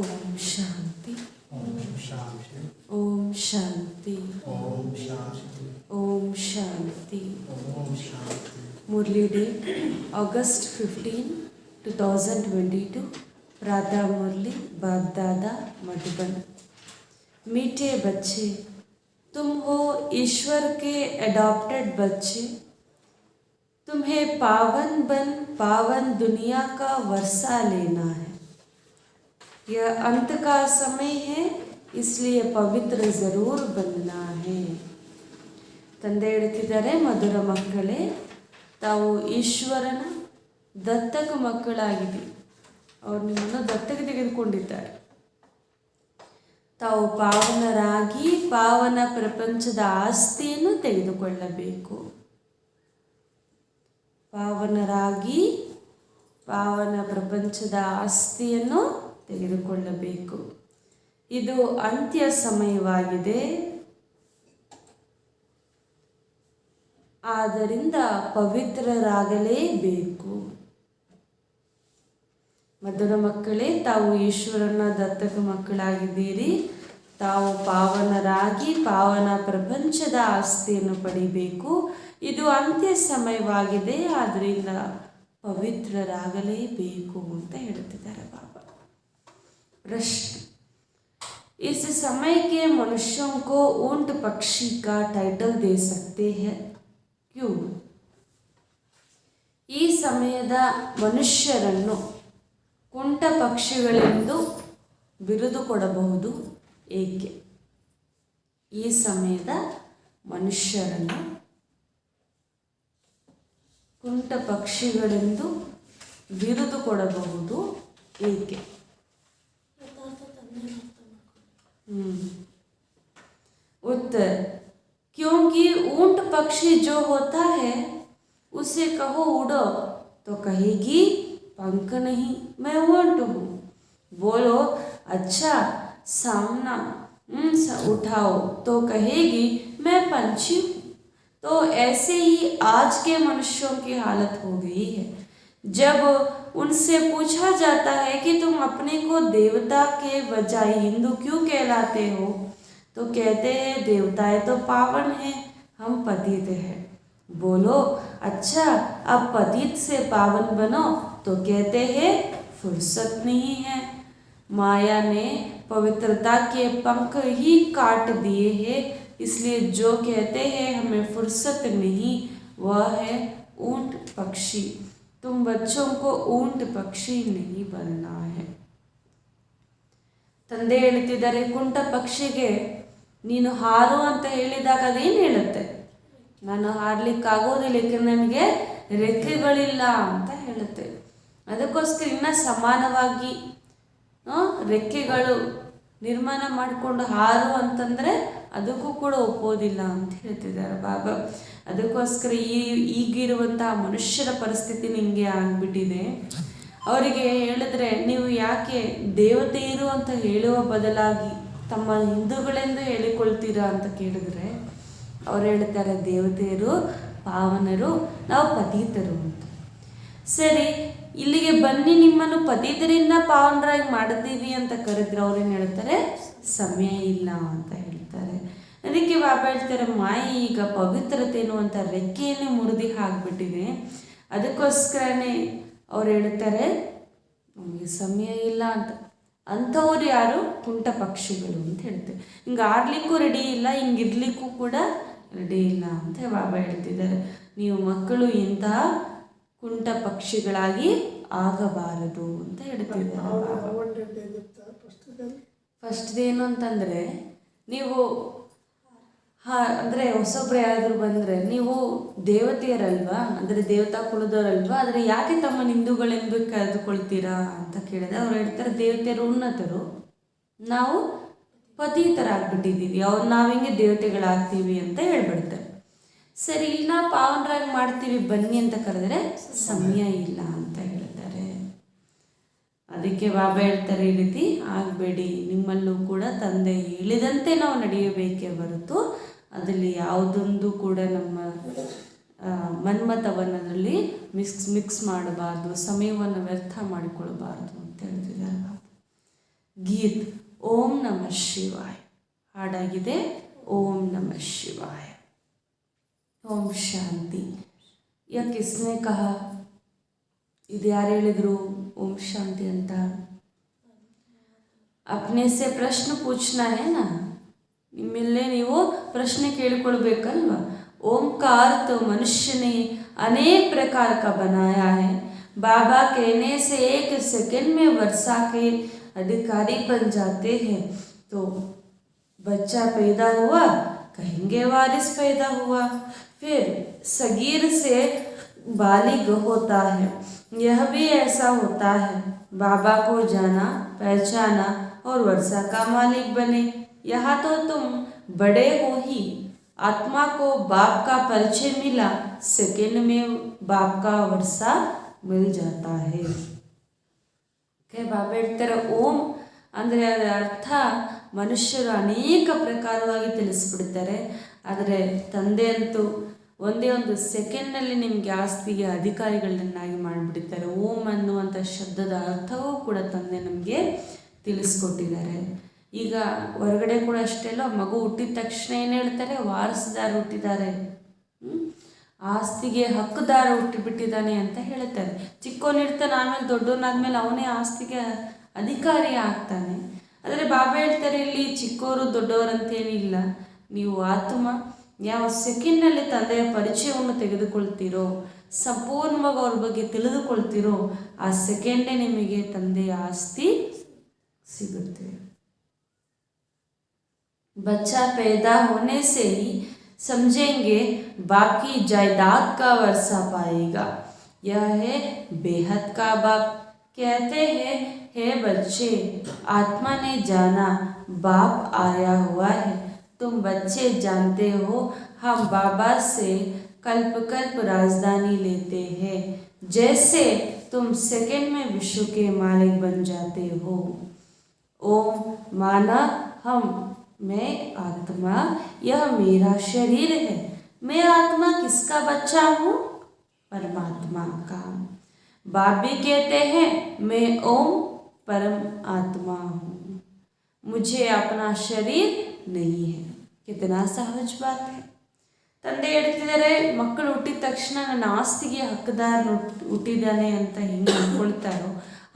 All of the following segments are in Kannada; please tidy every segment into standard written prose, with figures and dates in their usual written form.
ओम शांति ओम शांति ओम शांति ओम शांति ओम शांति। ओम शांति। मुरली डेट अगस्त 15, 2022। प्रातः मुरली बाप दादा मधुबन। मीठे बच्चे, तुम हो ईश्वर के एडॉप्टेड बच्चे। तुम्हें पावन बन पावन दुनिया का वर्षा लेना है। यह अंत का समय है, इसलिए पवित्र ज़रूर बनना है। ತಂದೆ ಹೇಳ್ತಿದ್ದಾರೆ, ಮಧುರ ಮಕ್ಕಳೇ, ತಾವು ಈಶ್ವರನ ದತ್ತಕ ಮಕ್ಕಳಾಗಿದ್ದೀರಿ. ಅವರು ನಿಮ್ಮನ್ನು ದತ್ತಕ್ಕೆ ತೆಗೆದುಕೊಂಡಿದ್ದಾರೆ. ತಾವು ಪಾವನರಾಗಿ ಪಾವನ ಪ್ರಪಂಚದ ಆಸ್ತಿಯನ್ನು ತೆಗೆದುಕೊಳ್ಳಬೇಕು. ಪಾವನರಾಗಿ ಪಾವನ ಪ್ರಪಂಚದ ಆಸ್ತಿಯನ್ನು ತೆಗೆದುಕೊಳ್ಳಬೇಕು. ಇದು ಅಂತ್ಯ ಸಮಯವಾಗಿದೆ. ಆದ್ದರಿಂದ ಪವಿತ್ರರಾಗಲೇಬೇಕು. ಮಧುರ ಮಕ್ಕಳೇ, ತಾವು ಈಶ್ವರನ ದತ್ತಕ ಮಕ್ಕಳಾಗಿದ್ದೀರಿ. ತಾವು ಪಾವನರಾಗಿ ಪಾವನ ಪ್ರಪಂಚದ ಆಸ್ತಿಯನ್ನು ಪಡಿಬೇಕು. ಇದು ಅಂತ್ಯ ಸಮಯವಾಗಿದೆ, ಆದ್ದರಿಂದ ಪವಿತ್ರರಾಗಲೇಬೇಕು ಅಂತ ಹೇಳ್ತಿದ್ದಾರೆ ಬಾಬಾ. प्रश्न: इस समय के मनुष्यों को ऊंट पक्षी का टाइटल दे सकते हैं, क्यों? ಈ ಸಮಯದ ಮನುಷ್ಯರನ್ನು ಕುಂಟ ಪಕ್ಷಿಗಳೆಂದು ಬಿರುದು ಕೊಡಬಹುದು, ಏಕೆ? ಈ ಸಮಯದ ಮನುಷ್ಯರನ್ನು ಕುಂಟ ಪಕ್ಷಿಗಳೆಂದು ಬಿರುದು ಕೊಡಬಹುದು, ಏಕೆ? उत्तर: क्योंकि ऊंट पक्षी जो होता है उसे कहो उड़ो तो कहेगी पंख नहीं, मैं ऊंट हूँ। बोलो अच्छा सामना उठाओ तो कहेगी मैं पंछी हूँ। तो ऐसे ही आज के मनुष्यों की हालत हो गई है। जब उनसे पूछा जाता है कि तुम अपने को देवता के बजाय हिंदू क्यों कहलाते हो, तो कहते हैं देवताएं तो पावन हैं, हम पतित हैं। बोलो अच्छा अब पतित से पावन बनो, तो कहते हैं फुर्सत नहीं है। माया ने पवित्रता के पंख ही काट दिए हैं, इसलिए जो कहते हैं हमें फुर्सत नहीं, वह है ऊंट पक्षी। तुम बच्चों को ऊंट पक्षी नहीं बनना है. ತಂದೆ ಹೇಳ್ತಿದ್ದಾರೆ, ಕುಂಟ ಪಕ್ಷಿಗೆ ನೀನು ಹಾರು ಅಂತ ಹೇಳಿದಾಗ ಅದೇನು ಹೇಳುತ್ತೆ? ನಾನು ಹಾರ್ಲಿಕ್ಕಾಗೋದಿಲ್ಲ, ಏಕೆಂದರೆ ನನಗೆ ರೆಕ್ಕೆಗಳಿಲ್ಲ ಅಂತ ಹೇಳುತ್ತೆ. ಅದಕ್ಕೋಸ್ಕರ ಇನ್ನೂ ಸಮಾನವಾಗಿ ರೆಕ್ಕೆಗಳು ನಿರ್ಮಾಣ ಮಾಡಿಕೊಂಡು ಹಾರು ಅಂತಂದರೆ ಅದಕ್ಕೂ ಕೂಡ ಒಪ್ಪೋದಿಲ್ಲ ಅಂತ ಹೇಳ್ತಿದ್ದಾರೆ ಬಾಬಾ. ಅದಕ್ಕೋಸ್ಕರ ಈಗಿರುವಂತಹ ಮನುಷ್ಯರ ಪರಿಸ್ಥಿತಿ ನಿಮಗೆ ಆಗಿಬಿಟ್ಟಿದೆ. ಅವರಿಗೆ ಹೇಳಿದ್ರೆ ನೀವು ಯಾಕೆ ದೇವತೆಯರು ಅಂತ ಹೇಳುವ ಬದಲಾಗಿ ತಮ್ಮ ಹಿಂದೂಗಳೆಂದು ಹೇಳಿಕೊಳ್ತೀರಾ ಅಂತ ಕೇಳಿದ್ರೆ ಅವ್ರು ಹೇಳ್ತಾರೆ ದೇವತೆಯರು ಪಾವನರು, ನಾವು ಪತಿತರು ಅಂತ. ಸರಿ, ಇಲ್ಲಿಗೆ ಬನ್ನಿ ನಿಮ್ಮನ್ನು ಪತಿತರಿಂದ ಪಾವನರಾಗಿ ಮಾಡಿದ್ದೀವಿ ಅಂತ ಕರೆದ್ರೆ ಅವ್ರೇನು ಹೇಳ್ತಾರೆ? ಸಮಯ ಇಲ್ಲ ಅಂತ ಹೇಳ್ತಾರೆ. ಅದಕ್ಕೆ ಬಾಬಾ ಹೇಳ್ತಾರೆ, ಮಾಯೆ ಈಗ ಪವಿತ್ರತೆ ಎನ್ನುವಂಥ ರೆಕ್ಕೆಯನ್ನೇ ಮುರಿದು ಹಾಕ್ಬಿಟ್ಟಿದೆ. ಅದಕ್ಕೋಸ್ಕರನೇ ಅವ್ರು ಹೇಳ್ತಾರೆ ನಮಗೆ ಸಮಯ ಇಲ್ಲ ಅಂತ. ಅಂಥವ್ರು ಯಾರು? ಕುಂಟ ಪಕ್ಷಿಗಳು ಅಂತ ಹೇಳ್ತಾರೆ. ಹಿಂಗೆ ಆಡ್ಲಿಕ್ಕೂ ರೆಡಿ ಇಲ್ಲ, ಹಿಂಗಿರ್ಲಿಕ್ಕೂ ಕೂಡ ರೆಡಿ ಇಲ್ಲ ಅಂತ ಬಾಬಾ ಹೇಳ್ತಿದ್ದಾರೆ. ನೀವು ಮಕ್ಕಳು ಇಂತಹ ಕುಂಟ ಪಕ್ಷಿಗಳಾಗಿ ಆಗಬಾರದು ಅಂತ ಹೇಳ್ತಿದ್ದಾರೆ ಬಾಬಾ. ಫಸ್ಟ್ದೇನು ಅಂತಂದರೆ, ನೀವು ಅಂದರೆ ಹೊಸೊಬ್ರು ಯಾರಾದರೂ ಬಂದರೆ ನೀವು ದೇವತೆಯರಲ್ವಾ, ಅಂದರೆ ದೇವತಾ ಕುಲದವರಲ್ವಾ, ಆದರೆ ಯಾಕೆ ತಮ್ಮ ಹಿಂದೂಗಳೆಂದು ಕರೆದುಕೊಳ್ತೀರಾ ಅಂತ ಕೇಳಿದ್ರೆ ಅವ್ರು ಹೇಳ್ತಾರೆ ದೇವತೆಯರು ಉನ್ನತರು, ನಾವು ಪತಿತರಾಗ್ಬಿಟ್ಟಿದ್ದೀವಿ, ಅವ್ರು ನಾವು ಹೆಂಗೆ ದೇವತೆಗಳಾಗ್ತೀವಿ ಅಂತ ಹೇಳ್ಬಿಡ್ತಾರೆ. ಸರಿ, ಇಲ್ಲ ಪಾವನರಾಗಿ ಮಾಡ್ತೀವಿ ಬನ್ನಿ ಅಂತ ಕರೆದ್ರೆ ಸಮಯ ಇಲ್ಲ ಅಂತ ಹೇಳ್ತಾರೆ. ಅದಕ್ಕೆ ಬಾಬಾ ಹೇಳ್ತಾರೆ, ಈ ರೀತಿ ಆಗಬೇಡಿ, ನಿಮ್ಮಲ್ಲೂ ಕೂಡ ತಂದೆ ಹೇಳಿದಂತೆ ನಾವು ನಡೆಯಬೇಕೇ ಹೊರತು ಅದರಲ್ಲಿ ಯಾವುದೊಂದು ಕೂಡ ನಮ್ಮ ಮನ್ಮತವನ್ನು ಅದರಲ್ಲಿ ಮಿಕ್ಸ್ ಮಾಡಬಾರ್ದು, ಸಮಯವನ್ನು ವ್ಯರ್ಥ ಮಾಡಿಕೊಳ್ಬಾರ್ದು ಅಂತ ಹೇಳ್ತಿದ್ದಾರೆ ಬಾಬಾ. ಗೀತ್ ಓಂ ನಮಃ ಶಿವಾಯ ಹಾಡಾಗಿದೆ. ಓಂ ನಮಃ ಶಿವಾಯ. ಓಂ ಶಾಂತಿ. ಯಾ ಕಿಸ್ನೆ ಕಹ? ಇದು ಯಾರು ಹೇಳಿದ್ರು ಓಂ ಶಾಂತಿ ಅಂತ? अपने से प्रश्न पूछना है ना. ನಿಮ್ಮಲ್ಲೇ ನೀವು ಪ್ರಶ್ನೆ ಕೇಳಿಕೊಳ್ಬೇಕಲ್ವ. ओमकार तो मनुष्य ने अनेक प्रकार का बनाया है. बाबा कहने से 1 सेकंड में वर्षा के अधिकारी बन जाते हैं. तो बच्चा पैदा हुआ, कहेंगे वारिस पैदा हुआ. फिर सगीर से बालिग होता है, यह भी ऐसा होता है. बाबा को जाना, पहचाना और वर्षा का मालिक बने. यहाँ तो तुम बड़े हो ही. आत्मा को बाप का परिचय मिला, सेकंड में बाप का वर्षा मिल जाता है. ಬಾಬಾ ಹೇಳ್ತಾರೆ ಓಂ ಅಂದರೆ ಅದರ ಅರ್ಥ ಮನುಷ್ಯರು ಅನೇಕ ಪ್ರಕಾರವಾಗಿ ತಿಳಿಸ್ಬಿಡ್ತಾರೆ. ಆದರೆ ತಂದೆ ಅಂತೂ ಒಂದೇ ಒಂದು ಸೆಕೆಂಡ್ನಲ್ಲಿ ನಿಮಗೆ ಆಸ್ತಿಗೆ ಅಧಿಕಾರಿಗಳನ್ನಾಗಿ ಮಾಡಿಬಿಡ್ತಾರೆ. ಓಂ ಅನ್ನುವಂಥ ಶಬ್ದದ ಅರ್ಥವೂ ಕೂಡ ತಂದೆ ನಮಗೆ ತಿಳಿಸ್ಕೊಟ್ಟಿದ್ದಾರೆ. ಈಗ ಹೊರಗಡೆ ಕೂಡ ಅಷ್ಟೇ ಅಲ್ಲ, ಮಗು ಹುಟ್ಟಿದ ತಕ್ಷಣ ಏನು ಹೇಳ್ತಾರೆ? ವಾರಸುದಾರ ಹುಟ್ಟಿದ್ದಾರೆ, ಆಸ್ತಿಗೆ ಹಕ್ಕುದಾರ ಹುಟ್ಟಿಬಿಟ್ಟಿದ್ದಾನೆ ಅಂತ ಹೇಳ್ತಾರೆ. ಚಿಕ್ಕವನಿರ್ತಾನೆ, ಆಮೇಲೆ ದೊಡ್ಡವನಾದ್ಮೇಲೆ ಅವನೇ ಆಸ್ತಿಗೆ ಅಧಿಕಾರಿ ಆಗ್ತಾನೆ. ಆದರೆ ಬಾಬಾ ಹೇಳ್ತಾರೆ ಇಲ್ಲಿ ಚಿಕ್ಕವರು ದೊಡ್ಡವರಂತೇನಿಲ್ಲ. ನೀವು ಆತ್ಮ ಯಾವ ಸೆಕೆಂಡ್ನಲ್ಲಿ ತಂದೆಯ ಪರಿಚಯವನ್ನು ತೆಗೆದುಕೊಳ್ತೀರೋ, ಸಂಪೂರ್ಣವಾಗಿ ಅವ್ರ ಬಗ್ಗೆ ತಿಳಿದುಕೊಳ್ತೀರೋ, ಆ ಸೆಕೆಂಡೇ ನಿಮಗೆ ತಂದೆಯ ಆಸ್ತಿ ಸಿಗುತ್ತೆ. बच्चा पैदा होने से ही समझेंगे बाकी जायदाद का वर्षा पाएगा. यह है बेहद का बाप. कहते हैं हे बच्चे, आत्मा ने जाना बाप आया हुआ है. तुम बच्चे जानते हो हम बाबा से कल्प कल्प राजधानी लेते हैं. जैसे तुम सेकंड में विश्व के मालिक बन जाते हो. ओम माना हम मैं आत्मा, यह मेरा शरीर है. मैं आत्मा किसका बच्चा हूँ? परमात्मा का. बाप भी कहते हैं मैं ओम परम आत्मा हूँ, मुझे अपना शरीर नहीं है. कितना सहज बात है. ತಂದೆ ಹೇಳ್ತಿದ್ದಾರೆ, ಮಕ್ಕಳು ಹುಟ್ಟಿದ ತಕ್ಷಣ ನನ್ನ ಆಸ್ತಿಗೆ ಹಕ್ಕದಾರ ಹುಟ್ಟಿದ್ದಾನೆ ಅಂತ ಹಿಂಗೆ ಅಂದ್ಕೊಳ್ತಾರೋ,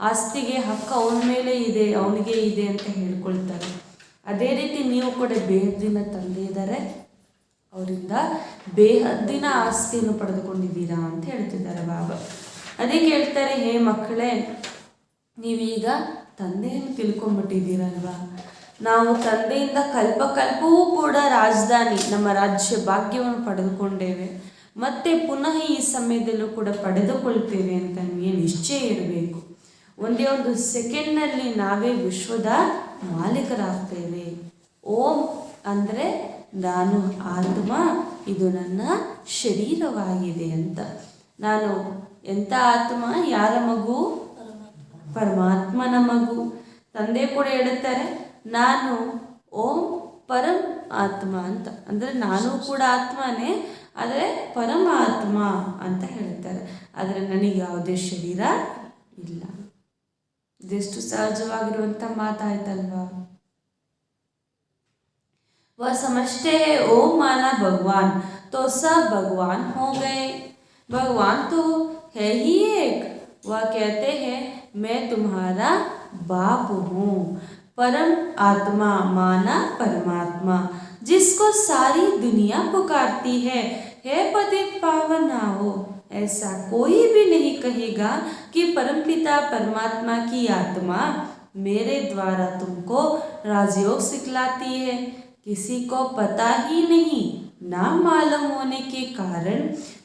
ಆಸ್ತಿಗೆ ಹಕ್ಕು ಅವನ ಮೇಲೆ ಇದೆ, ಅವನಿಗೆ ಇದೆ ಅಂತ ಹೇಳ್ಕೊಳ್ತಾರೆ. ಅದೇ ರೀತಿ ನೀವು ಕೂಡ ಬೇಹದ್ದಿನ ತಂದೆ ಇದ್ದಾರೆ, ಅವರಿಂದ ಬೇಹದ್ದಿನ ಆಸ್ತಿಯನ್ನು ಪಡೆದುಕೊಂಡಿದ್ದೀರಾ ಅಂತ ಹೇಳ್ತಿದ್ದಾರೆ ಬಾಬಾ. ಅದಕ್ಕೆ ಹೇಳ್ತಾರೆ, ಹೇ ಮಕ್ಕಳೇ, ನೀವೀಗ ತಂದೆಯನ್ನು ತಿಳ್ಕೊಂಡ್ಬಿಟ್ಟಿದ್ದೀರಲ್ವಾ. ನಾವು ತಂದೆಯಿಂದ ಕಲ್ಪಕಲ್ಪವೂ ಕೂಡ ರಾಜಧಾನಿ, ನಮ್ಮ ರಾಜ್ಯ ಭಾಗ್ಯವನ್ನು ಪಡೆದುಕೊಂಡೇವೆ, ಮತ್ತೆ ಪುನಃ ಈ ಸಮಯದಲ್ಲೂ ಕೂಡ ಪಡೆದುಕೊಳ್ತೇವೆ ಅಂತ ನಮಗೆ ನಿಶ್ಚಯ ಇರಬೇಕು. ಒಂದೇ ಒಂದು ಸೆಕೆಂಡ್ನಲ್ಲಿ ನಾವೇ ವಿಶ್ವದ ಮಾಲೀಕರಾಗ್ತೇವೆ. ಓಂ ಅಂದರೆ ನಾನು ಆತ್ಮ, ಇದು ನನ್ನ ಶರೀರವಾಗಿದೆ ಅಂತ. ನಾನು ಎಂಥ ಆತ್ಮ? ಯಾರ ಮಗು? ಪರಮಾತ್ಮನ ಮಗು. ತಂದೆ ಕೂಡ ಹೇಳುತ್ತಾರೆ, ನಾನು ಓಂ ಪರಂ ಆತ್ಮ ಅಂತ. ಅಂದರೆ ನಾನು ಕೂಡ ಆತ್ಮನೇ, ಆದರೆ ಪರಮಾತ್ಮ ಅಂತ ಹೇಳ್ತಾರೆ. ಆದರೆ ನನಗೆ ಯಾವುದೇ ಶರೀರ ಇಲ್ಲ. ಇದೆಷ್ಟು ಸಹಜವಾಗಿರುವಂಥ ಮಾತಾಯ್ತಲ್ವಾ. वह समझते हैं ओम माना भगवान, तो सब भगवान हो गए. भगवान तो है ही एक. वह कहते हैं मैं तुम्हारा बाप हूँ. परम आत्मा माना परमात्मा, जिसको सारी दुनिया पुकारती है, हे पतित पावन आओ. ऐसा कोई भी नहीं कहेगा कि परमपिता परमात्मा की आत्मा मेरे द्वारा तुमको राजयोग सिखलाती है. किसी को पता ही नहीं. नाम मालूम होने के कारण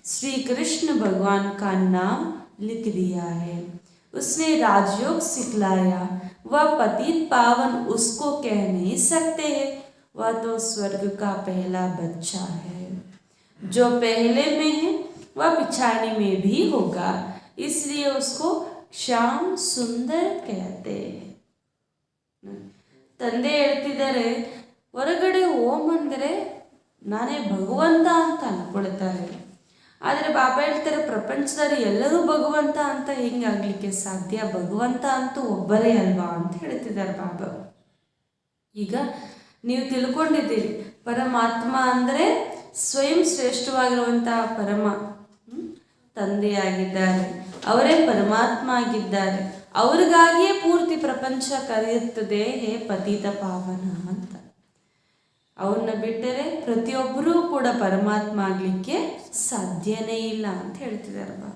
श्री कृष्ण भगवान का नाम लिख दिया है. उसने राजयोग सिखलाया. वह पतित पावन उसको कह नहीं सकते हैं. वह तो स्वर्ग का पहला बच्चा है. जो पहले में है वह पिछाड़ी में भी होगा, इसलिए उसको श्याम सुंदर कहते हैं. ತಂದೆ ಹೇಳ್ತಿದ್ದಾರೆ, ಹೊರಗಡೆ ಓಂ ಅಂದರೆ ನಾನೇ ಭಗವಂತ ಅಂತ ಅಂದ್ಕೊಳ್ತಾರೆ. ಆದರೆ ಬಾಬಾ ಹೇಳ್ತಾರೆ ಪ್ರಪಂಚದಲ್ಲಿ ಎಲ್ಲರೂ ಭಗವಂತ ಅಂತ ಹೆಂಗೆ ಆಗಲಿಕ್ಕೆ ಸಾಧ್ಯ, ಭಗವಂತ ಅಂತೂ ಒಬ್ಬರೇ ಅಲ್ವಾ ಅಂತ ಹೇಳ್ತಿದ್ದಾರೆ ಬಾಬಾ. ಈಗ ನೀವು ತಿಳ್ಕೊಂಡಿದ್ದೀರಿ ಪರಮಾತ್ಮ ಅಂದರೆ ಸ್ವಯಂ ಶ್ರೇಷ್ಠವಾಗಿರುವಂತಹ ಪರಮ ತಂದೆಯಾಗಿದ್ದಾರೆ, ಅವರೇ ಪರಮಾತ್ಮ ಆಗಿದ್ದಾರೆ. ಅವ್ರಿಗಾಗಿಯೇ ಪೂರ್ತಿ ಪ್ರಪಂಚ ಕರೆಯುತ್ತದೆ ಹೇ ಪತಿತ ಪಾವನ ಅಂತ. ಅವನ್ನ ಬಿಟ್ಟರೆ ಪ್ರತಿಯೊಬ್ಬರೂ ಕೂಡ ಪರಮಾತ್ಮ ಆಗಲಿಕ್ಕೆ ಸಾಧ್ಯನೇ ಇಲ್ಲ ಅಂತ ಹೇಳ್ತಿದ್ದಾರೆ ಬಾ.